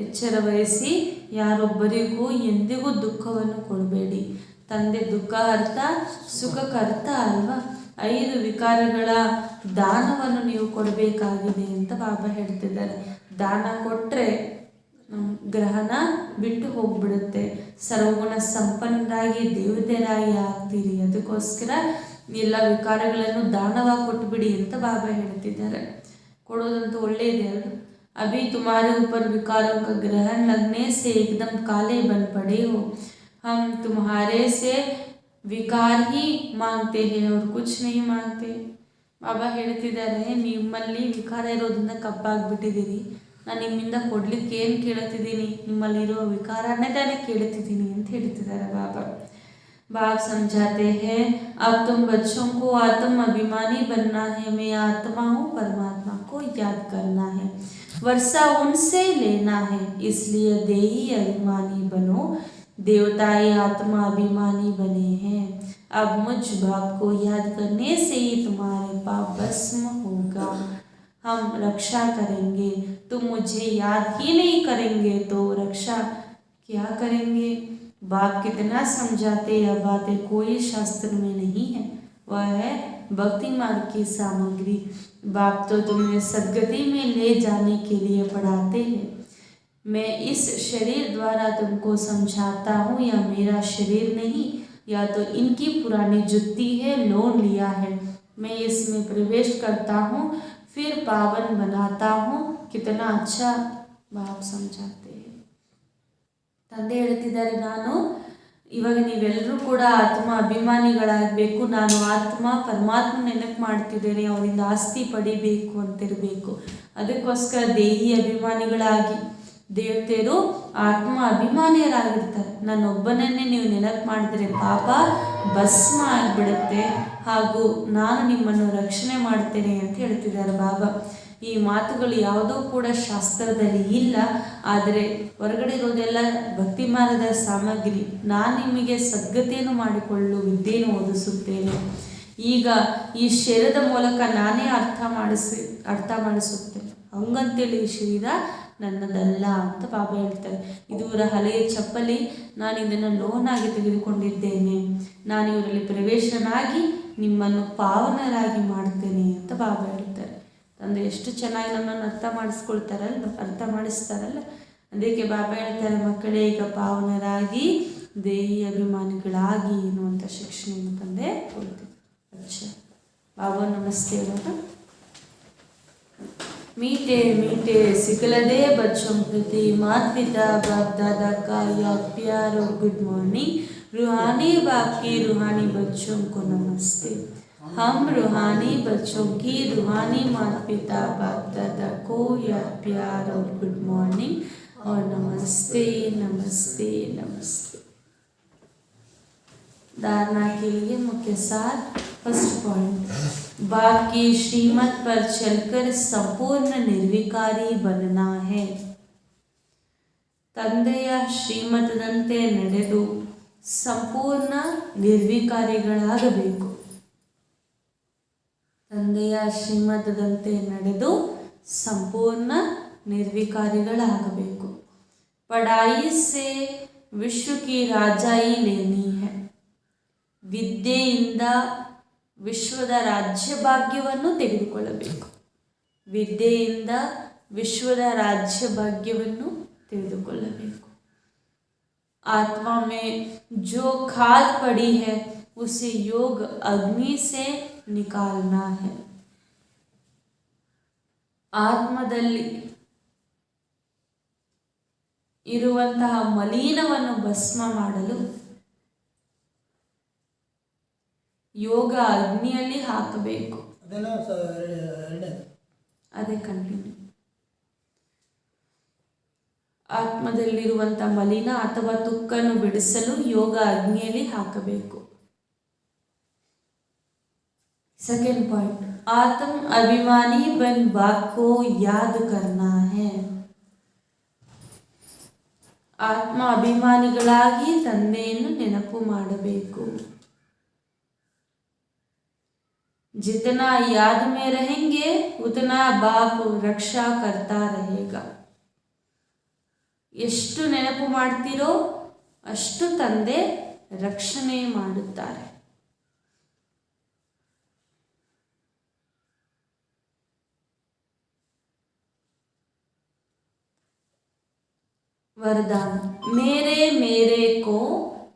ಎಚ್ಚರ ವಹಿಸಿ, ಯಾರೊಬ್ಬರಿಗೂ ಎಂದಿಗೂ ದುಃಖವನ್ನು ಕೊಡಬೇಡಿ. ತಂದೆ ದುಃಖ ಅರ್ಥ ಸುಖಕರ್ತ ಅಲ್ವಾ. 5 ವಿಕಾರಗಳ ದಾನವನ್ನು ನೀವು ಕೊಡಬೇಕಾಗಿದೆ ಅಂತ ಬಾಬಾ ಹೇಳ್ತಿದ್ದಾರೆ. ದಾನ ಕೊಟ್ಟರೆ ಗ್ರಹಣ ಬಿಟ್ಟು ಹೋಗ್ಬಿಡುತ್ತೆ. ಸರ್ವಗುಣ ಸಂಪನ್ನರಾಗಿ ದೇವತೆಯರಾಗಿ ಆಗ್ತೀರಿ. ಅದಕ್ಕೋಸ್ಕರ ಎಲ್ಲ ವಿಕಾರಗಳನ್ನು ದಾನವಾಗಿ ಕೊಟ್ಟುಬಿಡಿ ಅಂತ ಬಾಬಾ ಹೇಳ್ತಿದ್ದಾರೆ. ಕೊಡೋದಂತೂ ಒಳ್ಳೆಯದೇ ಅಲ್ವ. अभी तुम्हारे ऊपर विकारों का ग्रहण लगने से एकदम काले बन पड़े हो। हम तुम्हारे से विकार ही मांगते हैं और कुछ नहीं मांगते। ಬಾಬಾ ಹೇಳ್ತಿದ್ದಾರೆ, ನಿಮ್ಮಲ್ಲಿ ವಿಕಾರ ಇರೋದ್ರಿಂದ ಕಪ್ಪಾಗ್ಬಿಟ್ಟಿದ್ದೀರಿ. ನಾನು ನಿಮ್ಮಿಂದ ಕೊಡ್ಲಿಕ್ಕೆ ಏನು ಕೇಳುತ್ತಿದ್ದೀನಿ? ನಿಮ್ಮಲ್ಲಿರೋ ವಿಕಾರನೇ ತಾನೇ ಕೇಳುತ್ತಿದ್ದೀನಿ ಅಂತ ಹೇಳ್ತಿದ್ದಾರೆ ಬಾಬಾ. बाप समझाते हैं, अब तुम बच्चों को आत्म अभिमानी बनना है। मैं आत्मा हूँ, परमात्मा को याद करना है, वर्षा उनसे लेना है। इसलिए देही अभिमानी बनो, देवताएं आत्मा अभिमानी बने हैं। अब मुझ बाप को याद करने से ही तुम्हारे पाप भस्म होगा। हम रक्षा करेंगे, तुम मुझे याद ही नहीं करेंगे तो रक्षा क्या करेंगे? बाप कितना समझाते, यह बातें कोई शास्त्र में नहीं है, वह है भक्ति मार्ग की सामग्री। बाप तो तुम्हें सद्गति में ले जाने के लिए पढ़ाते हैं। मैं इस शरीर द्वारा तुमको समझाता हूँ, यह मेरा शरीर नहीं, या तो इनकी पुरानी जुत्ती है, लोन लिया है। मैं इसमें प्रवेश करता हूँ, फिर पावन बनाता हूँ। कितना अच्छा बाप समझाते हैं। ತಂದೆ ಹೇಳ್ತಿದ್ದಾರೆ, ನಾನು ಇವಾಗ ನೀವೆಲ್ಲರೂ ಕೂಡ ಆತ್ಮ ಅಭಿಮಾನಿಗಳಾಗಬೇಕು. ನಾನು ಆತ್ಮ ಪರಮಾತ್ಮ ನೆನಪು ಮಾಡ್ತಿದ್ದೇನೆ, ಅವರಿಂದ ಆಸ್ತಿ ಪಡಿಬೇಕು ಅಂತಿರಬೇಕು. ಅದಕ್ಕೋಸ್ಕರ ದೇಹಿ ಅಭಿಮಾನಿಗಳಾಗಿ, ದೇವತೆಯರು ಆತ್ಮ ಅಭಿಮಾನಿಯರಾಗಿರ್ತಾರೆ. ನನ್ನೊಬ್ಬನನ್ನೇ ನೀವು ನೆನಪು ಮಾಡಿದರೆ ಪಾಪ ಭಸ್ಮ ಆಗಿಬಿಡುತ್ತೆ, ಹಾಗೂ ನಾನು ನಿಮ್ಮನ್ನು ರಕ್ಷಣೆ ಮಾಡ್ತೇನೆ ಅಂತ ಹೇಳ್ತಿದ್ದಾರೆ ಬಾಬಾ. ಈ ಮಾತುಗಳು ಯಾವುದೂ ಕೂಡ ಶಾಸ್ತ್ರದಲ್ಲಿ ಇಲ್ಲ, ಆದರೆ ಹೊರಗಡೆ ಇರೋದೆಲ್ಲ ಭಕ್ತಿಮಾನದ ಸಾಮಗ್ರಿ. ನಾನು ನಿಮಗೆ ಸದ್ಗತಿಯನ್ನು ಮಾಡಿಕೊಳ್ಳಲು ವಿದ್ಯೆಯನ್ನು ಓದಿಸುತ್ತೇನೆ. ಈಗ ಈ ಶರೀರದ ಮೂಲಕ ನಾನೇ ಅರ್ಥ ಮಾಡಿಸುತ್ತೇನೆ. ಹಂಗಂತೇಳಿ ಈ ಶರೀರ ನನ್ನದಲ್ಲ ಅಂತ ಬಾಬಾ ಹೇಳ್ತಾರೆ. ಇದು ಇವರ ಹಳೆಯ ಚಪ್ಪಲಿ, ನಾನು ಇದನ್ನು ಲೋನಾಗಿ ತೆಗೆದುಕೊಂಡಿದ್ದೇನೆ. ನಾನು ಇವರಲ್ಲಿ ಪ್ರವೇಶನಾಗಿ ನಿಮ್ಮನ್ನು ಪಾವನರಾಗಿ ಮಾಡ್ತೇನೆ ಅಂತ ಬಾಬಾ ಹೇಳ್ತಾರೆ. ತಂದೆ ಎಷ್ಟು ಚೆನ್ನಾಗಿ ನಮ್ಮನ್ನು ಅರ್ಥ ಮಾಡಿಸ್ತಾರಲ್ಲ. ಅದಕ್ಕೆ ಬಾಬಾ ಹೇಳ್ತಾರೆ, ಮಕ್ಕಳೇ ಈಗ ಪಾವನರಾಗಿ ದೇಹಿ ಅಭಿಮಾನಿಗಳಾಗಿ ಎನ್ನುವಂಥ ಶಿಕ್ಷಣೆಯನ್ನು ತಂದೆ ಕೊಡ್ತೀವಿ. ಅಚ್ಚ ಬಾಬಾ ನಮಸ್ತೆ. ಇವಾಗ मीठे मीठे सिकलदे बच्चों प्रति माता पिता बाप दादा का याद प्यार और गुड मॉर्निंग। रूहानी बाप की रूहानी बच्चों को नमस्ते। हम रूहानी बच्चों की रूहानी माता पिता बाप दादा को याद प्यार और गुड मॉर्निंग और नमस्ते नमस्ते नमस्ते। धारणा के लिए मुख्य सार। फर्स्ट पॉइंट, बाप की श्रीमत पर चलकर संपूर्ण निर्विकारी बनना है। ತಂದೆಯ ಶ್ರೀಮತದಂತೆ ನಡೆದು ಸಂಪೂರ್ಣ ನಿರ್ವಿಕಾರಿಗಳಾಗಬೇಕು. ತಂದೆಯ ಶ್ರೀಮತದಂತೆ ನಡೆದು ಸಂಪೂರ್ಣ ನಿರ್ವಿಕಾರಿಗಳಾಗಬೇಕು. ಪಢಾಯಿ ಸೆ ವಿಶ್ವ ಕಿ ರಾಜಾಯಿ ಲೇನಿ ಹೈ. ವಿದ್ಯೆಯಿಂದ ವಿಶ್ವದ ರಾಜ್ಯ ಭಾಗ್ಯವನ್ನು ತೆಗೆದುಕೊಳ್ಳಬೇಕು. ವಿದ್ಯೆಯಿಂದ ವಿಶ್ವದ ರಾಜ್ಯ ಭಾಗ್ಯವನ್ನು ತೆಗೆದುಕೊಳ್ಳಬೇಕು. आत्मा में जो खाद पड़ी है उसे योग अग्नि से निकालना है. ಆತ್ಮದಲ್ಲಿ ಇರುವಂತಹ ಮಲಿನವನ್ನು ಭಸ್ಮ ಮಾಡಲು ಯೋಗ ಅಗ್ನಿಯಲ್ಲಿ ಹಾಕಬೇಕು. ಅದೇ ಕಂಟಿನ್ಯೂ. ಆತ್ಮದಲ್ಲಿರುವಂಥ ಮಲಿನ ಅಥವಾ ತುಕ್ಕನ್ನು ಬಿಡಿಸಲು ಯೋಗ ಅಗ್ನಿಯಲ್ಲಿ ಹಾಕಬೇಕು. सेकेंड पॉइंट, आत्म अभिमानी बन बाप को याद करना है. ಆತ್ಮ ಅಭಿಮಾನಿಗಳಾಗಿ ತಂದೆಯನ್ನು ನೆನಪು ಮಾಡಬೇಕು. जितना याद में रहेंगे उतना बाप रक्षा करता रहेगा. ಎಷ್ಟು ನೆನಪು ಮಾಡ್ತೀರೋ ಅಷ್ಟು ತಂದೆ ರಕ್ಷಣೆ ಮಾಡುತ್ತಾರೆ. वरदान, मेरे मेरे को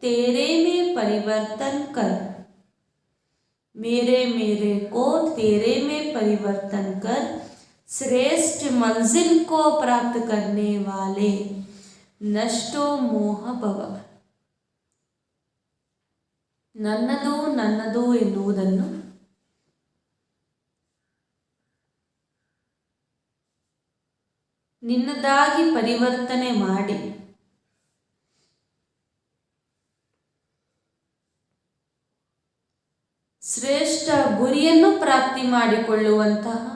तेरे में परिवर्तन कर. मेरे मेरे को तेरे में परिवर्तन कर श्रेष्ठ मंजिल को प्राप्त करने वाले ನಷ್ಟೋ ಮೋಹ ಭವ. ನನ್ನದು ನನ್ನದು ಎನ್ನುವುದನ್ನು ನಿನ್ನದಾಗಿ ಪರಿವರ್ತನೆ ಮಾಡಿ ಶ್ರೇಷ್ಠ ಗುರಿಯನ್ನು ಪ್ರಾಪ್ತಿ ಮಾಡಿಕೊಳ್ಳುವಂತಹ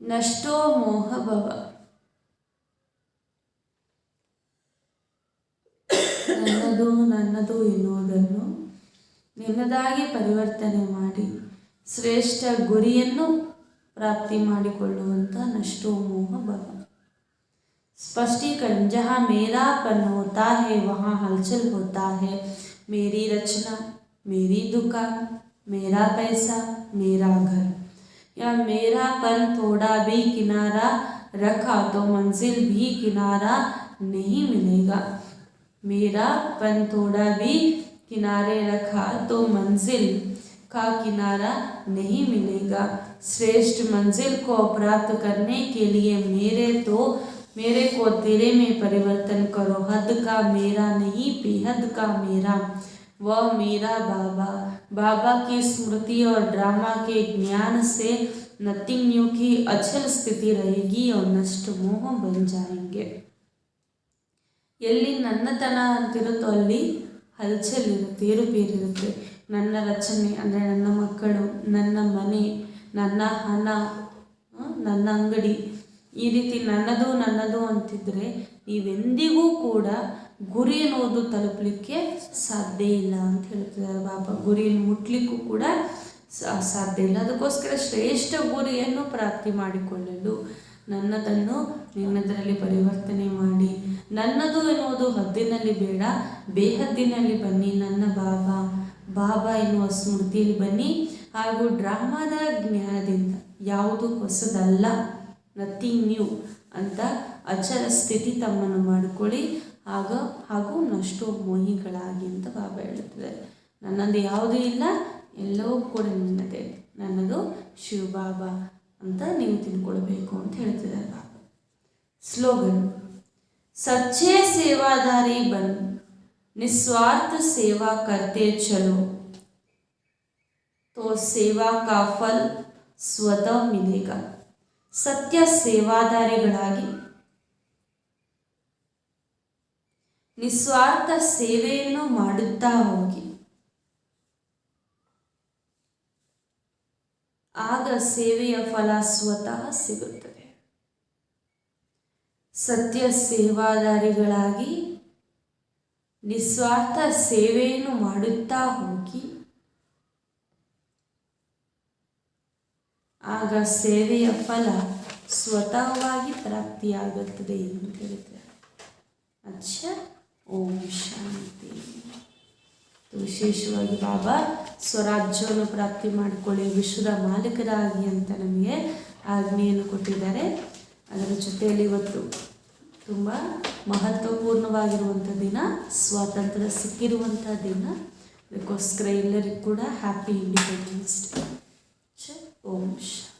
ನಷ್ಟೋ ಮೋಹ ಭವ. ನನ್ನದು ನನ್ನದು ಎನ್ನುವುದನ್ನು ನಿನ್ನದಾಗಿ ಪರಿವರ್ತನೆ ಮಾಡಿ ಶ್ರೇಷ್ಠ ಗುರಿಯನ್ನು ಪ್ರಾಪ್ತಿ ಮಾಡಿಕೊಳ್ಳುವಂಥ ನಷ್ಟೋ ಮೋಹ ಭವ. स्पष्टीकरण, जहाँ मेरापन होता है वहाँ हलचल होता है. मेरी रचना, मेरी दुकान, मेरा पैसा, मेरा घर. या मेरापन थोड़ा भी किनारा रखा तो मंजिल भी किनारा नहीं मिलेगा. मेरापन थोड़ा भी किनारे रखा तो मंजिल का किनारा नहीं मिलेगा. श्रेष्ठ मंजिल को प्राप्त करने के लिए मेरे को तेरे में परिवर्तन करो. हद का मेरा नहीं, बेहद का मेरा. वह मेरा बाबा की स्मृति और ड्रामा के ज्ञान से नथिंग न्यू की अचल स्थिति रहेगी और नष्ट मोह बन जाएंगे. ಎಲ್ಲಿ ನನ್ನತನ ಅಂತಿರುತ್ತೋ ಅಲ್ಲಿ ಹಲ್ಚಲ್ ಇರುತ್ತೆ, ಏರುಪೇರಿರುತ್ತೆ. ನನ್ನ ರಚನೆ ಅಂದರೆ ನನ್ನ ಮಕ್ಕಳು, ನನ್ನ ಮನೆ, ನನ್ನ ಹಣ, ನನ್ನ ಅಂಗಡಿ, ಈ ರೀತಿ ನನ್ನದು ನನ್ನದು ಅಂತಿದ್ರೆ ನೀವೆಂದಿಗೂ ಕೂಡ ಗುರಿ ಅನ್ನೋದು ತಲುಪಲಿಕ್ಕೆ ಸಾಧ್ಯ ಇಲ್ಲ ಅಂತ ಹೇಳ್ತಿದ್ದಾರೆ ಬಾಬಾ. ಗುರಿಯನ್ನು ಮುಟ್ಲಿಕ್ಕೂ ಕೂಡ ಸಾಧ್ಯ ಇಲ್ಲ. ಅದಕ್ಕೋಸ್ಕರ ಶ್ರೇಷ್ಠ ಗುರಿಯನ್ನು ಪ್ರಾಪ್ತಿ ಮಾಡಿಕೊಳ್ಳಲು ನನ್ನದನ್ನು ನಿನ್ನದರಲ್ಲಿ ಪರಿವರ್ತನೆ ಮಾಡಿ, ನನ್ನದು ಎನ್ನುವುದು ಹದ್ದಿನಲ್ಲಿ ಬೇಡ, ಬೇಹದ್ದಿನಲ್ಲಿ ಬನ್ನಿ. ನನ್ನ ಬಾಬಾ ಎನ್ನುವ ಸ್ಮೃತಿಯಲ್ಲಿ ಬನ್ನಿ. ಹಾಗೂ ಡ್ರಾಮಾದ ಜ್ಞಾನದಿಂದ ಯಾವುದು ಹೊಸದಲ್ಲ, ನಥಿಂಗ್ ನ್ಯೂ ಅಂತ ಅಚಲ ಸ್ಥಿತಿ ತಮ್ಮನ್ನು ಮಾಡಿಕೊಳ್ಳಿ. ಹಾಗೂ ನಷ್ಟೋ ಮೋಹಿಗಳಾಗಿ ಅಂತ ಬಾಬಾ ಹೇಳುತ್ತಿದ್ದಾರೆ. ನನ್ನದು ಯಾವುದೂ ಇಲ್ಲ, ಎಲ್ಲವೂ ಕೂಡ ನಿನ್ನದೇ, ನನ್ನದು ಶಿವಬಾಬಾ ಅಂತ ನೀವು ತಿಳ್ಕೊಳ್ಬೇಕು ಅಂತ ಹೇಳ್ತಿದ್ದಾರೆ ಬಾಬಾ. ಸ್ಲೋಗನ್, सच्चे सेवादारी बन, निस्वार्थ सेवा करते चलो, तो सेवा का फल ಸ್ವತಃ ಮಿಲೇಗ. ಸತ್ಯ ಸೇವಾದಾರಿಗಳಾಗಿ ನಿಸ್ವಾರ್ಥ ಸೇವೆಯನ್ನು ಮಾಡುತ್ತಾ ಹೋಗಿ, ಆಗ ಸೇವೆಯ ಫಲ ಸ್ವತಃ ಸಿಗುತ್ತದೆ. ಸತ್ಯ ಸೇವಾದಾರಿಗಳಾಗಿ ನಿಸ್ವಾರ್ಥ ಸೇವೆಯನ್ನು ಮಾಡುತ್ತಾ ಹೋಗಿ, ಆಗ ಸೇವೆಯ ಫಲ ಸ್ವತಃವಾಗಿ ಪ್ರಾಪ್ತಿಯಾಗುತ್ತದೆ ಅಂತ ಹೇಳಿದ್ದಾರೆ. ಅಚ್ಚ, ಓಂ ಶಾಂತಿ. ವಿಶೇಷವಾಗಿ ಬಾಬಾ ಸ್ವರಾಜ್ಯವನ್ನು ಪ್ರಾಪ್ತಿ ಮಾಡಿಕೊಳ್ಳಿ, ವಿಶ್ವದ ಮಾಲೀಕರಾಗಿ ಅಂತ ನಮಗೆ ಆಜ್ಞೆಯನ್ನು ಕೊಟ್ಟಿದ್ದಾರೆ. ಅದರ ಜೊತೆಯಲ್ಲಿ ಇವತ್ತು ತುಂಬ ಮಹತ್ವಪೂರ್ಣವಾಗಿರುವಂಥ ದಿನ, ಸ್ವಾತಂತ್ರ್ಯ ಸಿಕ್ಕಿರುವಂಥ ದಿನ. ಅದಕ್ಕೋಸ್ಕರ ಎಲ್ಲರಿಗೂ ಕೂಡ ಹ್ಯಾಪಿ ಇಂಡಿಪೆಂಡೆನ್ಸ್ ಡೇ. ಓಂ ಶಾಂತಿ.